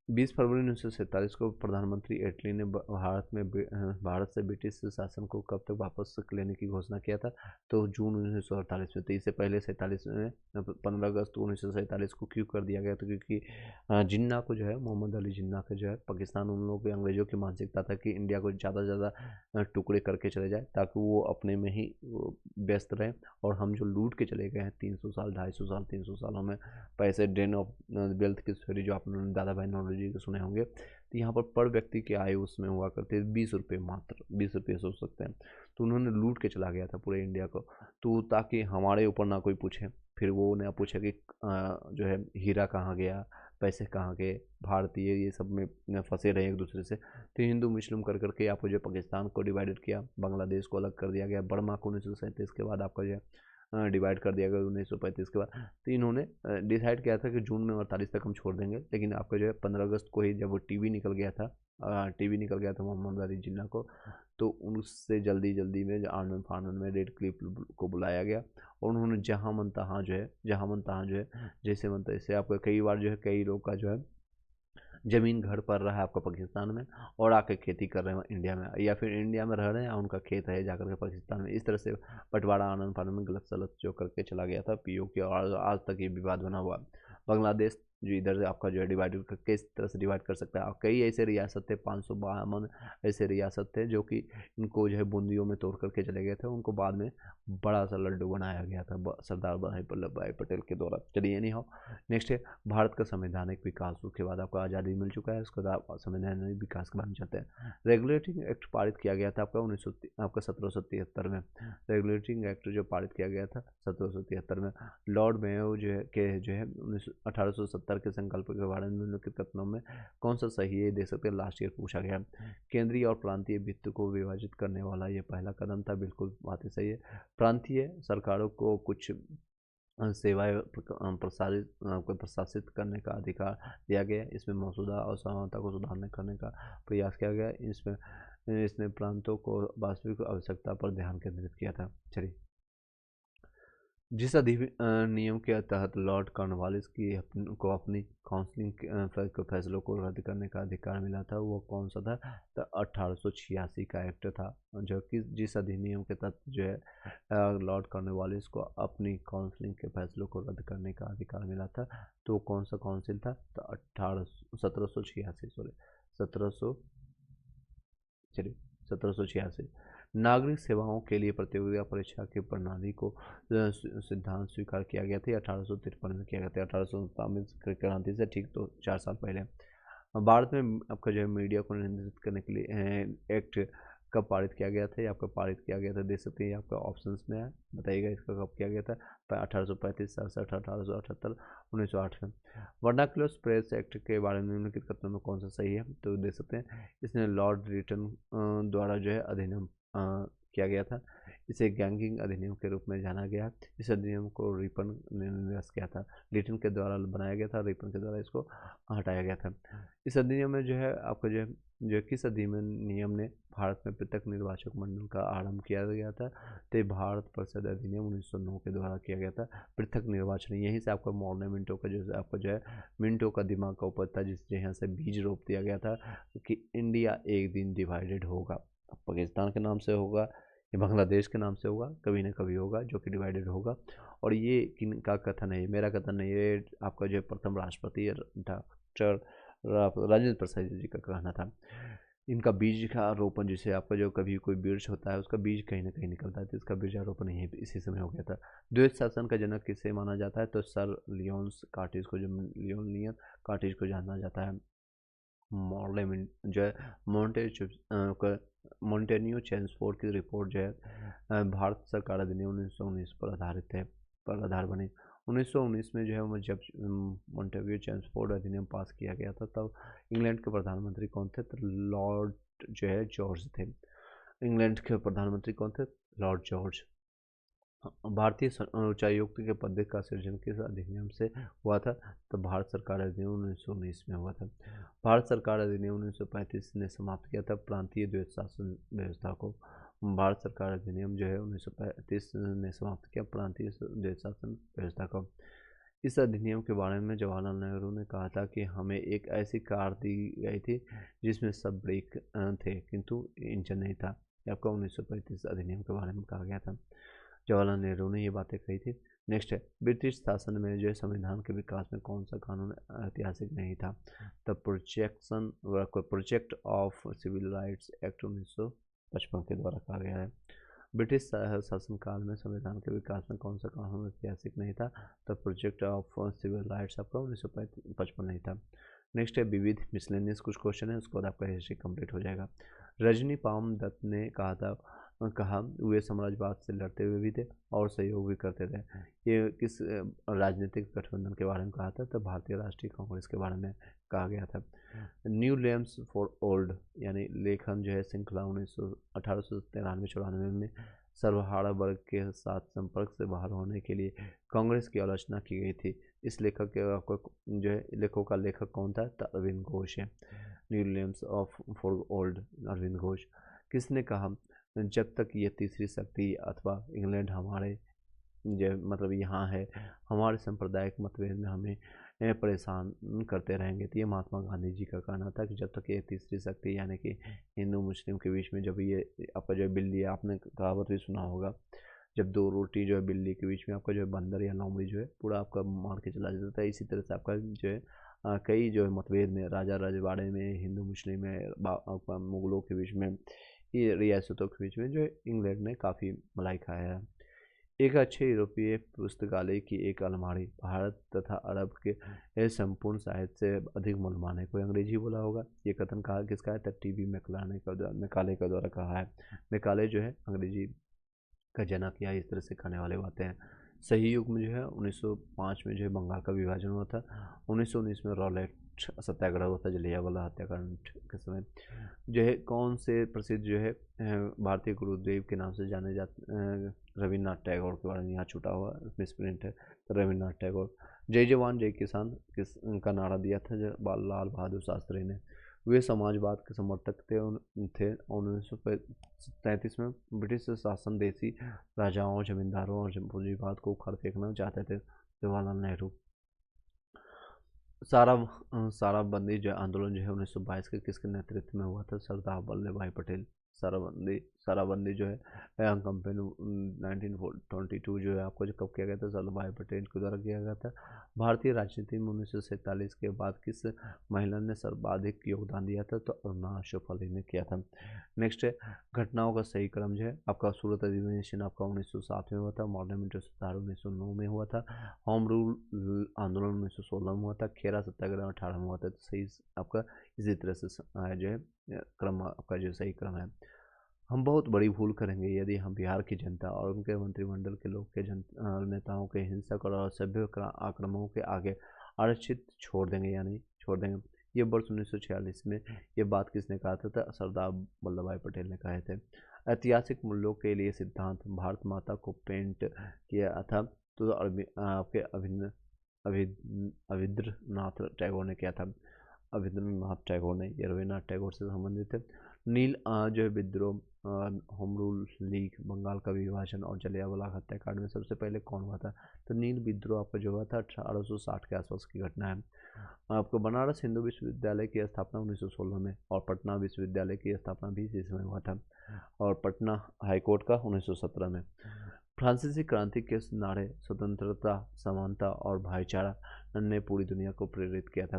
20 फरवरी 1947 को प्रधानमंत्री एटली ने भारत से ब्रिटिश शासन को कब तक वापस लेने की घोषणा किया था? तो जून 1948 में। तो इससे पहले 47 में 15 अगस्त 1947 को क्यों कर दिया गया? तो क्योंकि जिन्ना को जो है मोहम्मद अली जिन्ना का जो है पाकिस्तान, उन लोगों के अंग्रेजों की मानसिकता था कि इंडिया को ज़्यादा से ज़्यादा टुकड़े करके चले जाए ताकि वो अपने में ही व्यस्त रहें, और हम जो लूट के चले गए हैं 300 साल 250 साल 300 सालों में पैसे, ड्रेन ऑफ वेल्थ की स्टोरी जो आपने दादा भाई नौरोजी के सुने होंगे, तो यहाँ पर व्यक्ति की आय उसमें हुआ करते 20 रुपये, मात्र 20 रुपये सोच सकते हैं। तो उन्होंने लूट के चला गया था पूरे इंडिया को, तो ताकि हमारे ऊपर ना कोई पूछे, फिर वो ने पूछा कि जो है हीरा कहाँ गया, पैसे कहाँ गए, भारतीय ये सब में फंसे रहे एक दूसरे से। तो हिंदू मुस्लिम कर करके आपको जो पाकिस्तान को डिवाइडेड किया, बांग्लादेश को अलग कर दिया गया, बर्मा को 1937 के बाद आपका जो है डिवाइड कर दिया गया 1935 के बाद। तो इन्होंने डिसाइड किया था कि जून में 48 तक हम छोड़ देंगे, लेकिन आपका जो है 15 अगस्त को ही जब वो टीवी निकल गया था मोहम्मद अली जिन्ना को, तो उससे जल्दी में आनन फानन में रेड क्लिफ को बुलाया गया, और उन्होंने जहाँ मन तहाँ जो है जैसे मन तैसे आपका कई बार जो है कई लोग का जो है ज़मीन घर पर रहा है आपका पाकिस्तान में, और आके खेती कर रहे हैं इंडिया में, या फिर इंडिया में रह रहे हैं और उनका खेत है जाकर के पाकिस्तान में। इस तरह से बंटवारा आनन फानन में गलत सलत जो करके चला गया था POK, और आज तक ये विवाद बना हुआ। बांग्लादेश जो इधर से आपका जो है डिवाइड किस तरह से डिवाइड कर सकता है, और कई ऐसे रियासत थे 552 ऐसे रियासत थे जो कि इनको जो है बूंदियों में तोड़ करके चले गए थे, उनको बाद में बड़ा सा लड्डू बनाया गया था सरदार वल्लभ भाई पटेल के द्वारा। चलिए नहीं हो, नेक्स्ट है भारत का संवैधानिक विकास। उसके बाद आपको आज़ादी मिल चुका है, उसके बाद संवैधानिक विकास के बारे में चलते हैं। रेगुलेटिंग एक्ट पारित किया गया था आपका 1773 में। रेगुलेटिंग एक्ट जो पारित किया गया था 1773 में, लॉर्ड मेयो जो है 1870 के संकल्प के बारे में निम्नलिखित कथनों में कौन सा सही है, दे सकते हैं, लास्ट ईयर पूछा गया। केंद्रीय और प्रांतीय वित्त को विभाजित करने वाला ये पहला कदम था, बिल्कुल बात सही है। प्रांतीय सरकारों को कुछ सेवाएं प्रशासित करने का अधिकार दिया गया। इसमें मौजूदा असमानता को सुधारने करने का प्रयास किया गया। इसमें इसने प्रांतों को वास्तविक आवश्यकता पर ध्यान केंद्रित किया था। चलिए, जिस अधिनियम के तहत लॉर्ड कॉर्नवालिस को अपनी काउंसिलिंग के फैसलों को रद्द करने का अधिकार मिला था, वो कौन सा था? तो 1886 का एक्ट था, जो कि जिस अधिनियम के तहत जो है लॉर्ड कॉर्नवालिस को अपनी काउंसिलिंग के फैसलों को रद्द करने का अधिकार मिला था, तो कौन सा काउंसिल था? तो 1786 सॉरी 1700 चलिए 1786। नागरिक सेवाओं के लिए प्रतियोगिता परीक्षा की प्रणाली को सिद्धांत स्वीकार किया गया था, 1853 में किया गया था। 1857 क्रांति से ठीक तो 4 साल पहले। भारत में आपका जो है मीडिया को नियंत्रित करने के लिए एक्ट कब पारित किया गया था? ये आपका पारित किया गया था, देख सकते हैं ये आपका ऑप्शंस में है, बताइएगा इसका कब किया गया था? 1835, 67, 1878, 1908 में। वर्नाक्युलर प्रेस एक्ट के बारे में निम्नलिखित कथनों में कौन सा सही है? तो देख सकते हैं इसने लॉर्ड रिटन द्वारा जो है अधिनियम किया गया था। इसे गैंगिंग अधिनियम के रूप में जाना गया। इस अधिनियम को रिपन ने निरस्त किया था, लिटन के द्वारा बनाया गया था, रिपन के द्वारा इसको हटाया गया था। इस अधिनियम में जो है आपका जो किस अधिनियम ने भारत में पृथक निर्वाचक मंडल का आरंभ किया गया था? तो भारत परिषद अधिनियम 1909 के द्वारा किया गया था। पृथक निर्वाचन, यहीं से आपका मॉर्ने मिंटो का जो आपका जो है मिंटो का दिमाग का उपज था, जिस यहाँ से बीज रोप दिया गया था कि इंडिया एक दिन डिवाइडेड होगा, पाकिस्तान के नाम से होगा या बांग्लादेश के नाम से होगा, कभी ना कभी होगा जो कि डिवाइडेड होगा। और ये किन का कथन है? मेरा कथन नहीं, ये आपका जो है प्रथम राष्ट्रपति डॉक्टर राजेंद्र प्रसाद जी का कहना था। इनका बीज का रोपण, जिसे आपका जो कभी कोई वृक्ष होता है उसका बीज कहीं ना कहीं निकलता है, तो इसका बीजारोपण यही इसी समय हो गया था। द्वैत शासन का जनक किसे माना जाता है? तो सर लियोन्स कार्टिज को, जो लियोन कार्टिज को जाना जाता है। मॉर्ले जो है मॉन्टेन्यू चेम्सफोर्ड की रिपोर्ट जो है भारत सरकार अधिनियम 1919 पर आधारित है, पर आधार बनी। 1919 में जो है जब मॉन्टेन्यू चेम्सफोर्ड अधिनियम पास किया गया था, तब इंग्लैंड के प्रधानमंत्री कौन थे? तो लॉर्ड जो है जॉर्ज थे। इंग्लैंड के प्रधानमंत्री कौन थे? Lord George. भारतीय उच्चायुक्त के पद का सृजन किस अधिनियम से हुआ था? तो भारत सरकार अधिनियम 1919 में हुआ था। भारत सरकार अधिनियम 1935 ने समाप्त किया था प्रांतीय द्वैत शासन व्यवस्था को। भारत सरकार अधिनियम जो है 1935 ने समाप्त किया प्रांतीय द्वैत शासन व्यवस्था को। इस अधिनियम के बारे में जवाहरलाल नेहरू ने कहा था कि हमें एक ऐसी कार दी गई थी जिसमें सब ब्रेक थे किंतु इंजन नहीं था। आपका 1935 अधिनियम के बारे में कहा गया था, जवाहरलाल नेहरू ने ये बातें कही थी। नेक्स्ट है, ब्रिटिश शासन में जो है संविधान के विकास में कौन सा कानून ऐतिहासिक नहीं था? The project of civil rights act 1955 के द्वारा कहा गया है। ब्रिटिश शासनकाल में संविधान के विकास में कौन सा कानून ऐतिहासिक नहीं था? The project of civil rights आपका 1955 नहीं था। नेक्स्ट है विविध मिसलेनियस कुछ क्वेश्चन है, उसके बाद आपका हिस्ट्री कंप्लीट हो जाएगा। रजनी पाम दत्त ने कहा वे साम्राज्यवाद से लड़ते हुए भी थे और सहयोग भी करते थे। ये किस राजनीतिक गठबंधन के बारे में कहा था? तो भारतीय राष्ट्रीय कांग्रेस के बारे में कहा गया था। न्यू लेम्स फॉर ओल्ड यानी लेखन जो है श्रृंखला 1893-94 में सर्वहारा वर्ग के साथ संपर्क से बाहर होने के लिए कांग्रेस की आलोचना की गई थी। इस लेखक के जो है लेखों का लेखक कौन था? तो अरविंद घोष है। New lamps of for old, Arvind Ghosh. किसने कहा जब तक ये तीसरी शक्ति अथवा इंग्लैंड हमारे जो मतलब यहाँ है, हमारे सांप्रदायिक मतभेद में हमें परेशान करते रहेंगे? तो ये महात्मा गांधी जी का कहना था कि जब तक ये तीसरी शक्ति यानी कि हिंदू मुस्लिम के बीच में, जब ये आपका जो बिल्ली, आपने कहावत भी सुना होगा, जब दो रोटी जो है बिल्ली के बीच में आपका जो है बंदर या लोमड़ी जो है पूरा आपका मार के चला जाता है, इसी तरह से आपका जो है कई जो है मतभेद में राजा रजवाड़े में, हिंदू मुस्लिम में, आपका मुगलों के बीच में, ये रियासतों के बीच में जो इंग्लैंड ने काफ़ी मलाई खाया है। एक अच्छे यूरोपीय पुस्तकालय की एक अलमारी भारत तथा अरब के संपूर्ण साहित्य से अधिक मूल्यवान है। कोई अंग्रेजी बोला होगा, ये कथन कहा किसका है? तब टीबी मैकाले का द्वारा कहा है। मैकाले जो है अंग्रेजी का जनक या इस तरह से कहने वाले बातें हैं। सही युग में जो है 1905 में जो है बंगाल का विभाजन हुआ था। 1919 में रॉलेट सत्याग्रह हुआ था, जलियांवाला हत्याकांड के समय। जो है कौन से प्रसिद्ध जो है भारतीय गुरुदेव के नाम से जाने जाते रविन्द्रनाथ टैगोर के बारे में यहाँ छूटा हुआ मिसप्रिंट है, तो रविन्द्रनाथ टैगोर। जय जवान जय किसान का नारा दिया था लाल बहादुर शास्त्री ने। वे समाजवाद के समर्थक थे। 1933 में ब्रिटिश शासन देसी राजाओं, जमींदारों और पूंजीवाद को उखाड़ फेंकना चाहते थे। जवाहरलाल नेहरू। शराबबंदी जो आंदोलन जो है 1922 के किसके नेतृत्व में हुआ था? सरदार वल्लभ भाई पटेल। शराबबंदी जो है कंपेन 1922 जो है आपको जो कब किया गया था? सरदार भाई पटेल के द्वारा किया गया था। भारतीय राजनीति में 1947 के बाद किस महिला ने सर्वाधिक योगदान दिया था? तो अरुणा अशोक अली ने किया था। नेक्स्ट है घटनाओं का सही क्रम जो है आपका सूरत अधिवेशन आपका 1907 में हुआ था। मॉर्निंग सुधार 1909 में हुआ था। होम रूल आंदोलन 1916 में हुआ था। खेरा सत्याग्रह 18 में हुआ था। तो सही आपका इसी तरह से जो है क्रम आपका जो सही क्रम है। हम बहुत बड़ी भूल करेंगे यदि हम बिहार की जनता और उनके मंत्रिमंडल के लोग के नेताओं के हिंसक और असभ्य आक्रमणों के आगे आरक्षित छोड़ देंगे या नहीं छोड़ देंगे। ये वर्ष 1946 में ये बात किसने कहा था? सरदार वल्लभ भाई पटेल ने कहे थे। ऐतिहासिक मूल्यों के लिए सिद्धांत भारत माता को पेंट किया था तो आपके अविंद्रनाथ टैगोर ने किया था। अविंद्रनाथ टैगोर ने, ये रविन्द्रनाथ टैगोर से संबंधित है। नील जो है विद्रोह, होम रूल लीग, बंगाल का विभाजन और जलियांवाला हत्याकांड में सबसे पहले कौन हुआ था? तो नील विद्रोह आपका जो हुआ था 1860 के आसपास की घटना है। आपको बनारस हिंदू विश्वविद्यालय की स्थापना 1916 में और पटना विश्वविद्यालय की स्थापना भी इसी समय हुआ था और पटना हाईकोर्ट का 1917 में। फ्रांसीसी क्रांति के नारे स्वतंत्रता, समानता और भाईचारा ने पूरी दुनिया को प्रेरित किया था।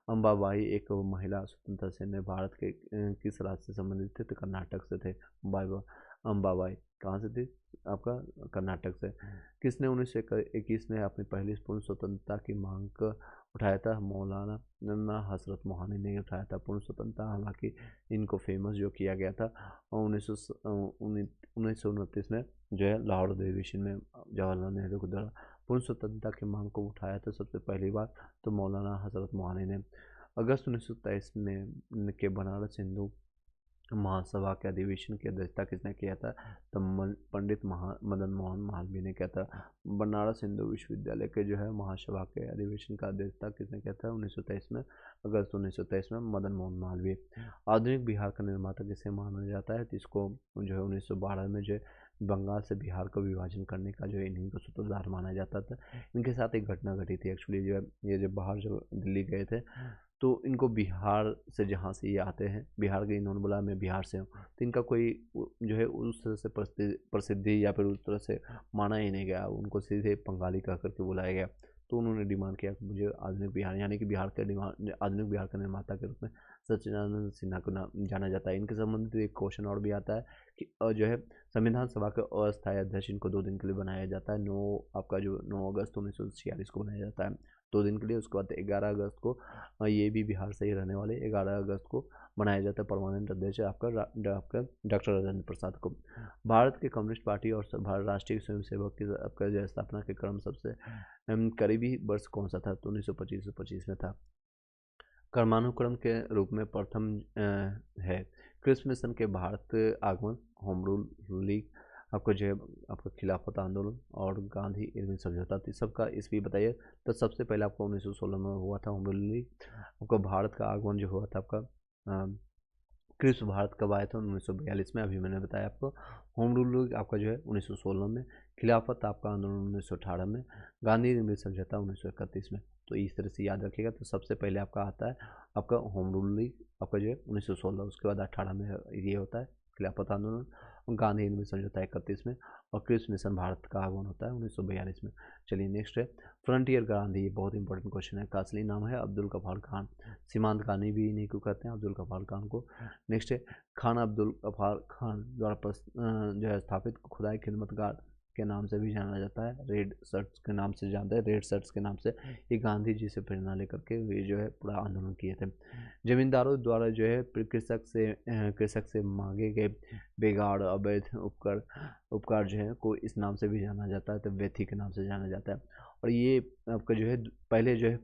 अंबाबाई एक महिला स्वतंत्रता सेनानी भारत के किस राज्य से संबंधित थे? तो कर्नाटक से थे। अंबाबाई कहाँ से थी? आपका कर्नाटक से। किसने 1921 में अपनी पहली पूर्ण स्वतंत्रता की मांग उठाया था? मौलाना नन्ना हजरत मोहानी ने उठाया था पूर्ण स्वतंत्रता। हालांकि इनको फेमस जो किया गया था 1929 में जो है लाहौर अधिवेशन में जवाहरलाल नेहरू के द्वारा पूर्ण स्वतंत्रता की मांग को उठाया था सबसे पहली बार तो मौलाना हजरत मोहानी ने। अगस्त 1923 में के बनारस हिंदू महासभा के अधिवेशन की अध्यक्षता किसने किया था? तो पंडित मदन मोहन मालवीय ने किया था। बनारस हिंदू विश्वविद्यालय के जो है महासभा के अधिवेशन का अध्यक्षता किसने किया था? 1923 में, अगस्त 1923 में मदन मोहन मालवीय। आधुनिक बिहार का निर्माता किसे माना जाता है? तो इसको जो है 1912 में जो बंगाल से बिहार को विभाजन करने का जो है इन्हीं को सूत्रधार माना जाता था। इनके साथ एक घटना घटी थी एक्चुअली जो है ये जब बाहर जो दिल्ली गए थे तो इनको बिहार से जहाँ से ये आते हैं बिहार के इन्होंने बोला मैं बिहार से हूँ तो इनका कोई जो है उस तरह से प्रसिद्धि या फिर उस तरह से माना ही नहीं गया। उनको सीधे बंगाली कह करके बुलाया गया तो उन्होंने डिमांड किया कि मुझे आधुनिक बिहार यानी कि बिहार के आधुनिक बिहार का निर्माता के रूप में सच्चिदानंद सिन्हा को नाम जाना जाता है। इनके संबंधित एक क्वेश्चन और भी आता है कि जो है संविधान सभा के अस्थायी अध्यक्ष इनको 2 दिन के लिए बनाया जाता है। 9 अगस्त 1946 को बनाया जाता है 2 दिन के लिए। उसके बाद 11 अगस्त को ये भी बिहार से ही रहने वाले 11 अगस्त को बनाया जाता है परमानेंट अध्यक्ष आपका डॉक्टर राजेंद्र प्रसाद को। भारत के कम्युनिस्ट पार्टी और राष्ट्रीय स्वयंसेवक की आपका जो स्थापना के क्रम सबसे करीबी वर्ष कौन सा था? तो 1925 में था। क्रमानुक्रम के रूप में प्रथम है क्रिप्स मिशन के भारत आगमन, होम रूल लीग, आपको जो है आपका खिलाफत आंदोलन और गांधी इरविन समझौता थी सबका ईस्वी बताइए। तो सबसे पहले आपको 1916 में हुआ था होम रूल लीग। आपको भारत का आगमन जो हुआ था आपका क्रिप्स भारत कब आए थे? 1942 में, अभी मैंने बताया आपको। होम रूल लीग आपका जो है 1916 में, खिलाफत आपका आंदोलन 1918 में, गांधी इरविन समझौता 1931 में। तो इस तरह से याद रखिएगा। तो सबसे पहले आपका आता है आपका होम रूल लीग आपका जो है 1916, उसके बाद 18 में ये होता है खिलाफत आंदोलन, गांधी इरविन समझौता 31 में और क्रिप्स मिशन भारत का आगमन होता है 1942 में। चलिए नेक्स्ट है फ्रंटियर गांधी। ये बहुत इंपॉर्टेंट क्वेश्चन है। का असली नाम है अब्दुल गफ्फार खान, सीमांत गांधी भी इन्हीं को कहते हैं अब्दुल गफ्फार खान को। नेक्स्ट है खान अब्दुल गफ्फार खान द्वारा जो है स्थापित खुदाई खिदमत गार्ड के नाम से भी जाना जाता है, रेड शर्ट्स के नाम से जानते हैं, रेड शर्ट्स के नाम से। ये गांधी जी से प्रेरणा लेकर के ये जो है पूरा आंदोलन किए थे। जमींदारों द्वारा जो है कृषक से मांगे गए बेगाड़ अवैध उपकार जो है को इस नाम से भी जाना जाता है, तो वेथी के नाम से जाना जाता है। और ये आपका जो है पहले जो है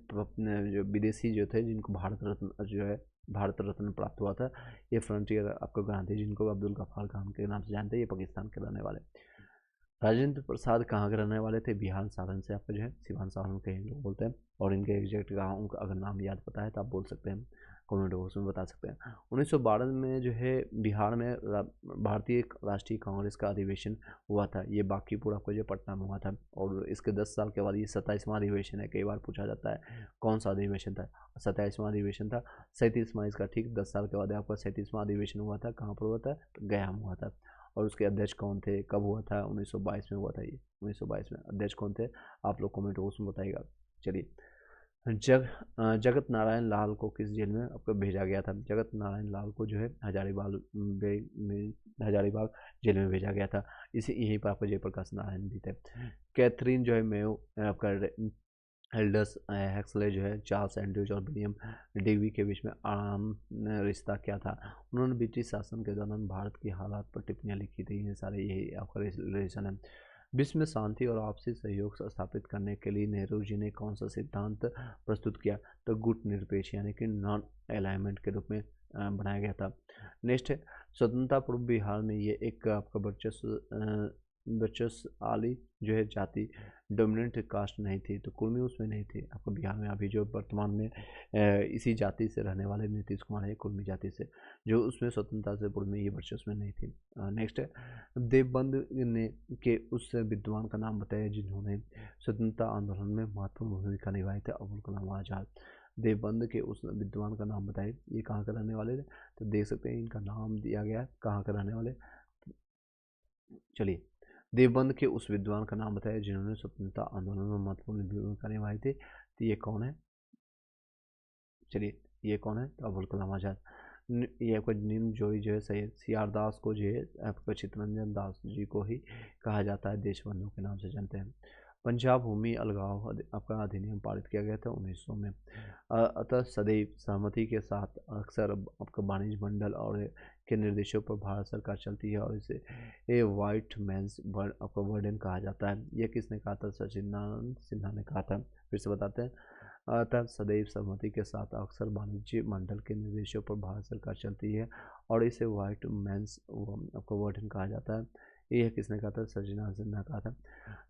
जो विदेशी जो थे जिनको भारत रत्न प्राप्त हुआ था, ये फ्रंटियर आपको गांधी जिनको अब्दुल गफ्फार खान के नाम से जानते हैं, ये पाकिस्तान के रहने वाले। राजेंद्र प्रसाद कहाँ के रहने वाले थे? बिहार सारण से आपका जो है सिवान सारण के लोग बोलते हैं। और इनके एग्जैक्ट गाँव का अगर नाम याद पता है तो आप बोल सकते हैं। कमेंट बॉक्स में बता सकते हैं। 1912 में जो है बिहार में भारतीय राष्ट्रीय कांग्रेस का अधिवेशन हुआ था। ये बांकीपुर आपको जो पटना में हुआ था, और इसके 10 साल के बाद ये 27वां अधिवेशन है। कई बार पूछा जाता है कौन सा अधिवेशन था, 27वां अधिवेशन था। 37वां इसका ठीक 10 साल के बाद आपका 37वां अधिवेशन हुआ था। कहाँ पर हुआ था? तो गया में हुआ था। और उसके अध्यक्ष कौन थे, कब हुआ था? 1922 में हुआ था ये, 1922 में। अध्यक्ष कौन थे आप लोग कमेंट बॉक्स में बताइएगा। चलिए, जगत नारायण लाल को किस जेल में आपको भेजा गया था? जगत नारायण लाल को जो है हजारीबाग जेल में भेजा गया था। इसी यहीं पर आपको जयप्रकाश नारायण भी थे। कैथरीन जो है मेयो आपका एल्डस हैक्सले जो है चार्ल्स एंड्रूज और विलियम डेवी के बीच में आराम रिश्ता क्या था? उन्होंने ब्रिटिश शासन के दौरान भारत की हालात पर टिप्पणियाँ लिखी थी। ये सारे यही आपका रिलेशन है। विश्व में शांति और आपसी सहयोग स्थापित करने के लिए नेहरू जी ने कौन सा सिद्धांत प्रस्तुत किया? तो गुट निरपेक्ष यानी कि नॉन अलाइनमेंट के रूप में बनाया गया था। नेक्स्ट है, स्वतंत्रता पूर्व बिहार में ये एक आपका वर्चस्वशाली जो है जाति डोमिनेंट कास्ट नहीं थी, तो कुर्मी उसमें नहीं थी आपको बिहार में। अभी जो वर्तमान में इसी जाति से रहने वाले नीतीश कुमार है, कुर्मी जाति से, जो उसमें स्वतंत्रता से पूर्व में ये वर्चस्व में नहीं थी। नेक्स्ट है, देवबंद ने के उस विद्वान का नाम बताया जिन्होंने स्वतंत्रता आंदोलन में महत्वपूर्ण भूमिका निभाई थी? अबुल कलाम आजाद। देवबंद के उस विद्वान का नाम बताइए, ये कहाँ के रहने वाले थे? तो देख सकते हैं इनका नाम दिया गया है, कहाँ के रहने वाले। चलिए, देवबंद के उस विद्वान का नाम बताया जिन्होंने स्वतंत्रता आंदोलन में महत्वपूर्ण भूमिका निभाई थी। तो ये कौन है? चलिए, ये कौन है? तो अबुल कलाम आजाद। ये आपका निम्न जोड़ी जो है सैयद सीआर दास को जो है आपका चित्तरंजन दास जी को ही कहा जाता है, देशबंधु के नाम से जानते हैं। पंजाब भूमि अलगाव आपका अधिनियम पारित किया गया था 1900 में। अतः सदैव सहमति के साथ अक्सर आपका वाणिज्य मंडल और के निर्देशों पर भारत सरकार चलती है, और इसे ए वाइट मैंस आपका वर्डन कहा जाता है। यह किसने कहा था? सचिदानंद सिन्हा ने कहा था। फिर से बताते हैं, अतः सदैव सहमति के साथ अक्सर वाणिज्य मंडल के निर्देशों पर भारत सरकार चलती है, और इसे व्हाइट मैंस आपको वर्डन कहा जाता है। यह किसने कहा था? सचिदानंद सिन्हा कहा था।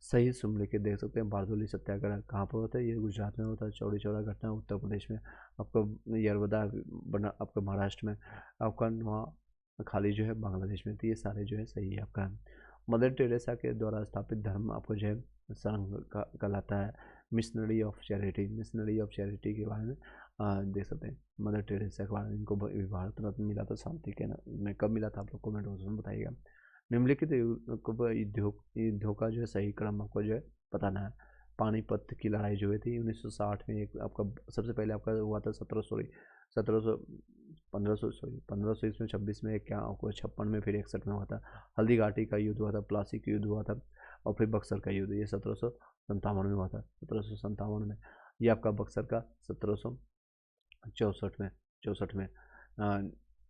सही सुन के देख सकते हैं, बारदोली सत्याग्रह कहाँ पर होता है? ये गुजरात में होता है। चौड़ी चौड़ा घटना उत्तर प्रदेश में, आपका यरवदा बना आपका महाराष्ट्र में, आपका नवा खाली जो है बांग्लादेश में। तो ये सारे जो है सही है आपका। मदर टेरेसा के द्वारा स्थापित धर्म आपको जो है संघ कहलाता है। Missionary of charity, missionary of charity के बारे में देख सकते हैं। मदर टेरेसा के बारे में, इनको भारत रत्न मिला था शांति के में। कब मिला था आप लोग कमेंट बॉक्स में बताइएगा। निम्नलिखित युद्धों का जो है सही क्रम आपको जो है बताना है। पानीपत की लड़ाई जो हुई थी 1960 में, एक आपका सबसे पहले आपका हुआ था 1500 इसमें 26 में, क्या आपको 56 में, फिर 61 में हुआ था। हल्दी घाटी का युद्ध हुआ था, प्लासी का युद्ध हुआ था, और फिर बक्सर का युद्ध, ये 1757 में हुआ था। 1757 में ये आपका बक्सर का 1764 में 64 में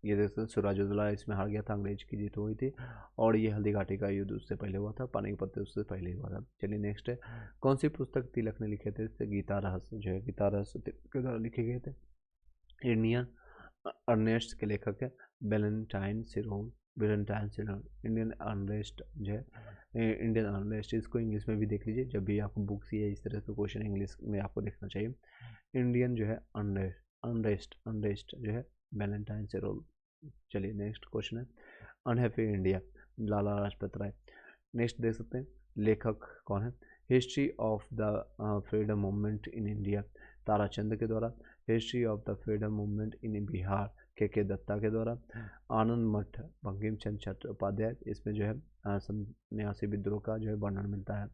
ये देख सकते हैं सिराजुद्दौला इसमें हार गया था, अंग्रेज की जीत हुई थी। और ये हल्दी घाटी का युद्ध उससे पहले हुआ था, पानीपत उससे पहले हुआ था। चलिए नेक्स्ट है, कौन सी पुस्तक तिलक ने लिखे थे? गीता रहस्य जो है, गीता रहस्य तिलक के द्वारा लिखे गए थे। इंडियन अर्नेस्ट के लेखक है वैलेंटाइन सिरोल, वैलेंटाइन सिरोल। इंडियन अर्नेस्ट जो है, इंडियन अर्नेस्ट, इसको इंग्लिश में भी देख लीजिए, जब भी आपको बुक्स या इस तरह के क्वेश्चन इंग्लिश में आपको देखना चाहिए। इंडियन जो है अनरेस्ट जो है वैलेंटाइन सिरोल। चलिए नेक्स्ट क्वेश्चन है, unhappy India, Lala Lajpat Rai. Next देख सकते हैं, लेखक कौन है? History of the freedom movement in India, Tarachand के द्वारा। History of the freedom movement in Bihar, के दत्ता के द्वारा। आनंद मठ, बंकिम चंद्र चट्टोपाध्याय। इसमें जो है सन्यासी विद्रोह का जो है वर्णन मिलता है।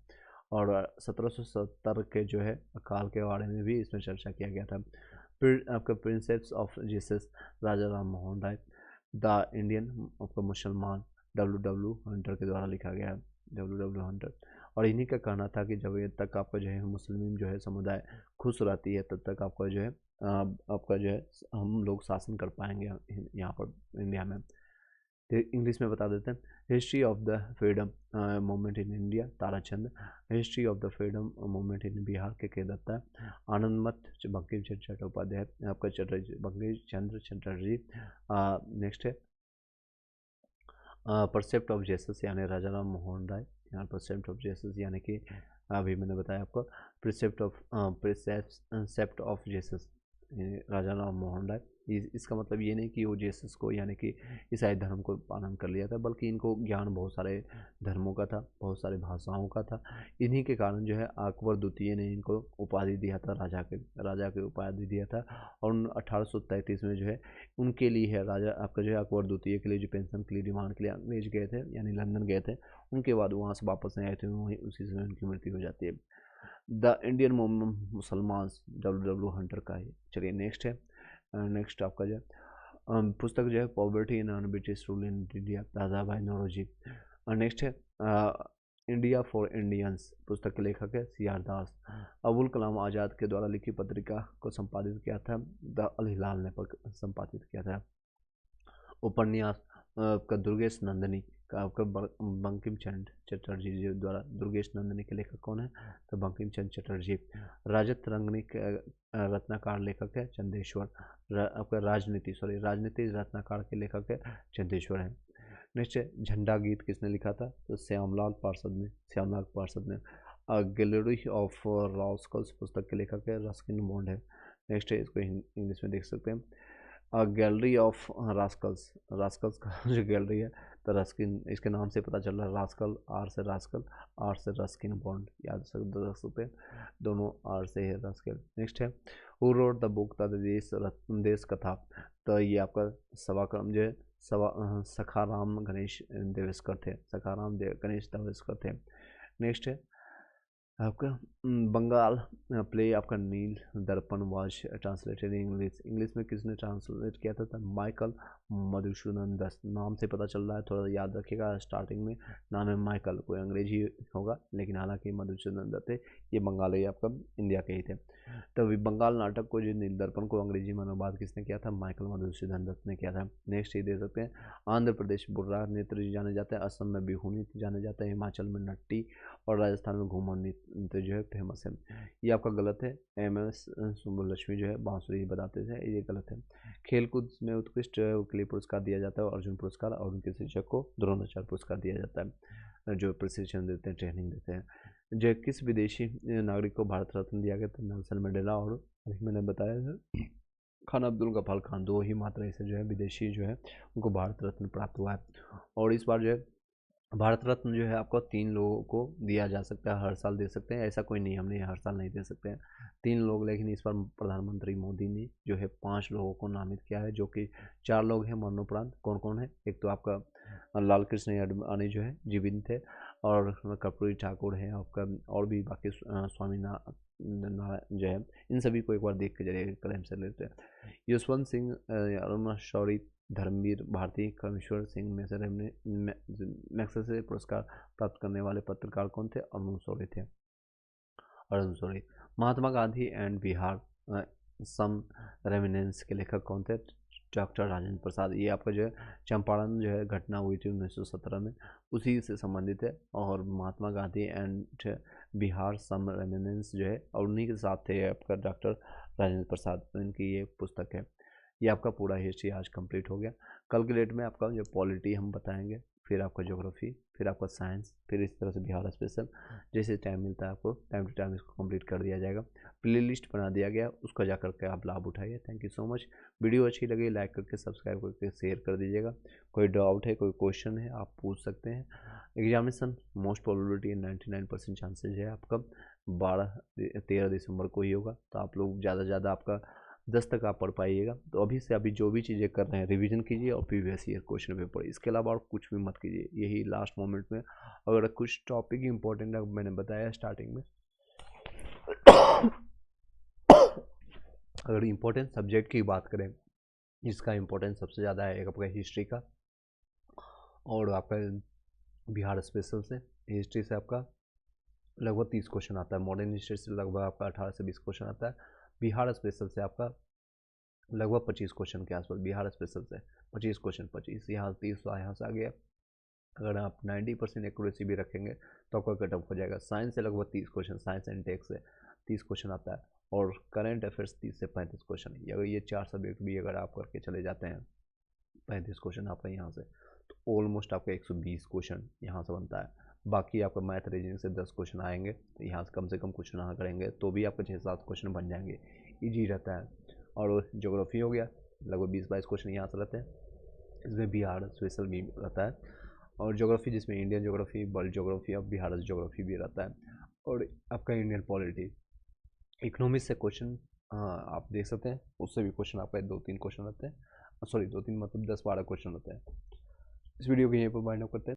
और 1770 के जो है अकाल के बारे में भी इसमें चर्चा किया गया था। फिर आपका precepts of Jesus, Raja Ram Mohan Roy. The Indian आपका मुसलमान, डब्ल्यू हंटर के द्वारा लिखा गया है, डब्ल्यू हंटर। और इन्हीं का कहना था कि जब तक आपका जो है मुस्लिम जो है समुदाय खुश रहती है, तब तक आपका जो है आपका जो है हम लोग शासन कर पाएंगे यहाँ पर इंडिया में। तो इंग्लिश में बता देते हैं, history of the freedom movement in India, Tarachand. History of the freedom movement in Bihar, के दत्ता। आनंद मठ, बंकिम चंद्र चट्टोपाध्याय, आपका बंकिम चंद्र चटर्जी। नेक्स्ट है परसेप्ट ऑफ जेसस, यानी राजा राम मोहन राय। यहाँ परसेप्ट ऑफ जेसस यानी कि अभी मैंने बताया आपको प्रिसेप्ट ऑफ जेसस, राजा राम मोहन राय। इसका मतलब ये नहीं कि वो जीसस को यानी कि ईसाई धर्म को पालन कर लिया था, बल्कि इनको ज्ञान बहुत सारे धर्मों का था, बहुत सारे भाषाओं का था। इन्हीं के कारण जो है अकबर द्वितीय ने इनको उपाधि दिया था, राजा के उपाधि दिया था। और 1833 में जो है उनके लिए है राजा आपका जो है अकबर द्वितीय के लिए जो पेंशन के लिए डिमांड के लिए अंग्रेज गए थे यानी लंदन गए थे, उनके बाद वहाँ से वापस नहीं आए थे, वहीं उसी समय उनकी मृत्यु हो जाती है। द इंडियन मुसलमान डब्ल्यू हंटर का है। चलिए नेक्स्ट है। नेक्स्ट आपका जो है पुस्तक जो है poverty in British rule in India, दादा भाई नौरोजी। नेक्स्ट है इंडिया फॉर इंडियंस, पुस्तक के लेखक है सी आर दास। अबुल कलाम आज़ाद के द्वारा लिखी पत्रिका को संपादित किया था, द अल हिलाल ने संपादित किया था। उपन्यास का दुर्गेश नंदिनी का आपका बंकिम चंद्र चटर्जी जी द्वारा। दुर्गेश नंदिनी के लेखक कौन है? तो बंकिम चंद्र चटर्जी। राजत रंगनी रत्नाकार लेखक है चंदेश्वर। आपका राजनीति रत्नाकार के लेखक है चंदेश्वर है। नेक्स्ट है झंडा गीत किसने लिखा था? तो श्यामलाल पार्षद ने। गैलरी ऑफ रास्कल्स पुस्तक के लेखक है रस्किन बॉन्ड है। नेक्स्ट है, इसको इंग्लिश में देख सकते हैं, गैलरी ऑफ रास्कल्स का जो गैलरी है तो रस्किन, इसके नाम से पता चल रहा है रास्कल, आर से रस्किन बॉन्ड, याद रख सकते हैं, दोनों आर से है रस्किन। नेक्स्ट है who wrote the book the देश कथा, तो ये आपका सभाक्रम जो है सखाराम गणेश देवेस्कर थे। नेक्स्ट है आपका बंगाल प्ले आपका नील दर्पण वाज ट्रांसलेटेड इन इंग्लिश में किसने ट्रांसलेट किया था? माइकल मधुसूदन दत्त। नाम से पता चल रहा है, थोड़ा याद रखिएगा, स्टार्टिंग में नाम है माइकल, कोई अंग्रेजी होगा लेकिन हालांकि मधुसूदन दत्त है, ये बंगाली आपका इंडिया के ही थे। तो बंगाल नाटक को जो नील दर्पण को अंग्रेजी में अनुवाद किसने किया था? माइकल मधुसूदन दत्त ने किया था। नेक्स्ट ये दे सकते हैं आंध्र प्रदेश बुर्रा नृत्य जाने जाते हैं, असम में बिहू नृत्य जाने जाते हैं, हिमाचल में नट्टी और राजस्थान में घूमर नृत्य जो है फेमस है। ये आपका गलत है, एम.एस. सुब्बुलक्ष्मी जो है बांसुरी बताते थे, ये गलत है। खेलकूद में उत्कृष्ट के लिए पुरस्कार दिया जाता है, अर्जुन पुरस्कार, और उनके शिक्षक को द्रोणाचार्य पुरस्कार दिया जाता है, जो प्रशिक्षण देते हैं, ट्रेनिंग देते हैं। जो किस विदेशी नागरिक को भारत रत्न दिया गया था? नेल्सन मंडेला और मैंने बताया था खान अब्दुल गफार खान, दो ही मात्र ऐसे जो है विदेशी जो है उनको भारत रत्न प्राप्त हुआ है। और इस बार जो है भारत रत्न जो है आपको 3 लोगों को दिया जा सकता है, हर साल दे सकते हैं, ऐसा कोई नियम नहीं है, हर साल नहीं दे सकते हैं 3 लोग। लेकिन इस पर प्रधानमंत्री मोदी ने जो है 5 लोगों को नामित किया है, जो कि 4 लोग हैं मरणोपरांत। कौन कौन है? एक तो आपका लाल कृष्ण आडवाणी जो है जीवित थे, और कर्पूरी ठाकुर है आपका, और भी बाकी स्वामी नारायण जो है, इन सभी को एक बार देख के जाइए कलम से लेते हैं। यशवंत सिंह अरुण शौरी, धर्मवीर भारती, कर्मेश्वर सिंह मैग्सेसे पुरस्कार प्राप्त करने वाले पत्रकार कौन थे? Arun Shourie. Mahatma Gandhi and Bihar some reminiscences के लेखक कौन थे? डॉक्टर राजेंद्र प्रसाद। ये आपका जो है चंपारण जो है घटना हुई थी 1917 में, उसी से संबंधित है। और Mahatma Gandhi and Bihar some reminiscences जो है, और उन्हीं के साथ थे आपका डॉक्टर राजेंद्र प्रसाद, इनकी ये पुस्तक है। ये आपका पूरा हिस्ट्री आज कंप्लीट हो गया। कल के डेट में आपका जो पॉलिटी हम बताएंगे, फिर आपका ज्योग्राफी, फिर आपका साइंस, फिर इस तरह से बिहार स्पेशल, जैसे टाइम मिलता है आपको टाइम टू टाइम इसको कंप्लीट कर दिया जाएगा। प्लेलिस्ट बना दिया गया, उसको जा करके आप लाभ उठाइए। Thank you so much. Video अच्छी लगी लाइक करके सब्सक्राइब करके शेयर कर दीजिएगा। कोई डाउट है, कोई क्वेश्चन है, आप पूछ सकते हैं। एग्जामिनेशन मोस्ट प्रोबेबिलिटी 99% चांसेज है आपका 12-13 दिसंबर को ही होगा, तो आप लोग ज़्यादा से ज़्यादा आपका 10 तक आप पढ़ पाइएगा। तो अभी से अभी जो भी चीज़ें कर रहे हैं रिवीजन कीजिए और प्रीवियस ईयर क्वेश्चन पेपर, इसके अलावा और कुछ भी मत कीजिए। यही लास्ट मोमेंट में अगर कुछ टॉपिक इंपॉर्टेंट है, मैंने बताया स्टार्टिंग में अगर इम्पोर्टेंट सब्जेक्ट की बात करें, जिसका इम्पोर्टेंस सबसे ज़्यादा है, एक आपका हिस्ट्री का, और आपका बिहार स्पेशल से हिस्ट्री से आपका लगभग 30 क्वेश्चन आता है, मॉडर्न हिस्ट्री से लगभग आपका 18 से 20 क्वेश्चन आता है, बिहार स्पेशल से आपका लगभग 25 क्वेश्चन के आसपास, बिहार स्पेशल से 25 क्वेश्चन, 25 यहाँ 30 यहाँ से आ गया। अगर आप 90% एक्यूरेसी भी रखेंगे तो आपका कटअप हो जाएगा। साइंस से लगभग 30 क्वेश्चन, साइंस एंड टेक्स से 30 क्वेश्चन आता है, और करंट अफेयर्स 30 से 35 क्वेश्चन। अगर ये 4 सब्जेक्ट भी अगर आप करके चले जाते हैं, 35 क्वेश्चन आपका यहाँ से, तो ऑलमोस्ट आपका 120 क्वेश्चन यहाँ से बनता है। बाकी आपका मैथ रीजनिंग से 10 क्वेश्चन आएंगे, तो यहाँ से कम कुछ ना करेंगे तो भी आपके 6-7 क्वेश्चन बन जाएंगे, ईजी रहता है। और ज्योग्राफी हो गया, लगभग 20-22 क्वेश्चन यहाँ से रहते हैं, इसमें बिहार स्पेशल भी रहता है, और ज्योग्राफी जिसमें इंडियन ज्योग्राफी, वर्ल्ड ज्योग्राफी और बिहार ज्योग्राफी भी रहता है, और आपका इंडियन पॉलिटी, इकोनॉमिक्स से क्वेश्चन आप देख सकते हैं, उससे भी क्वेश्चन आपका 2-3 क्वेश्चन रहते हैं, सॉरी 2-3 मतलब 10-12 क्वेश्चन रहते हैं। इस वीडियो को यहीं पर वाइंड अप करते हैं।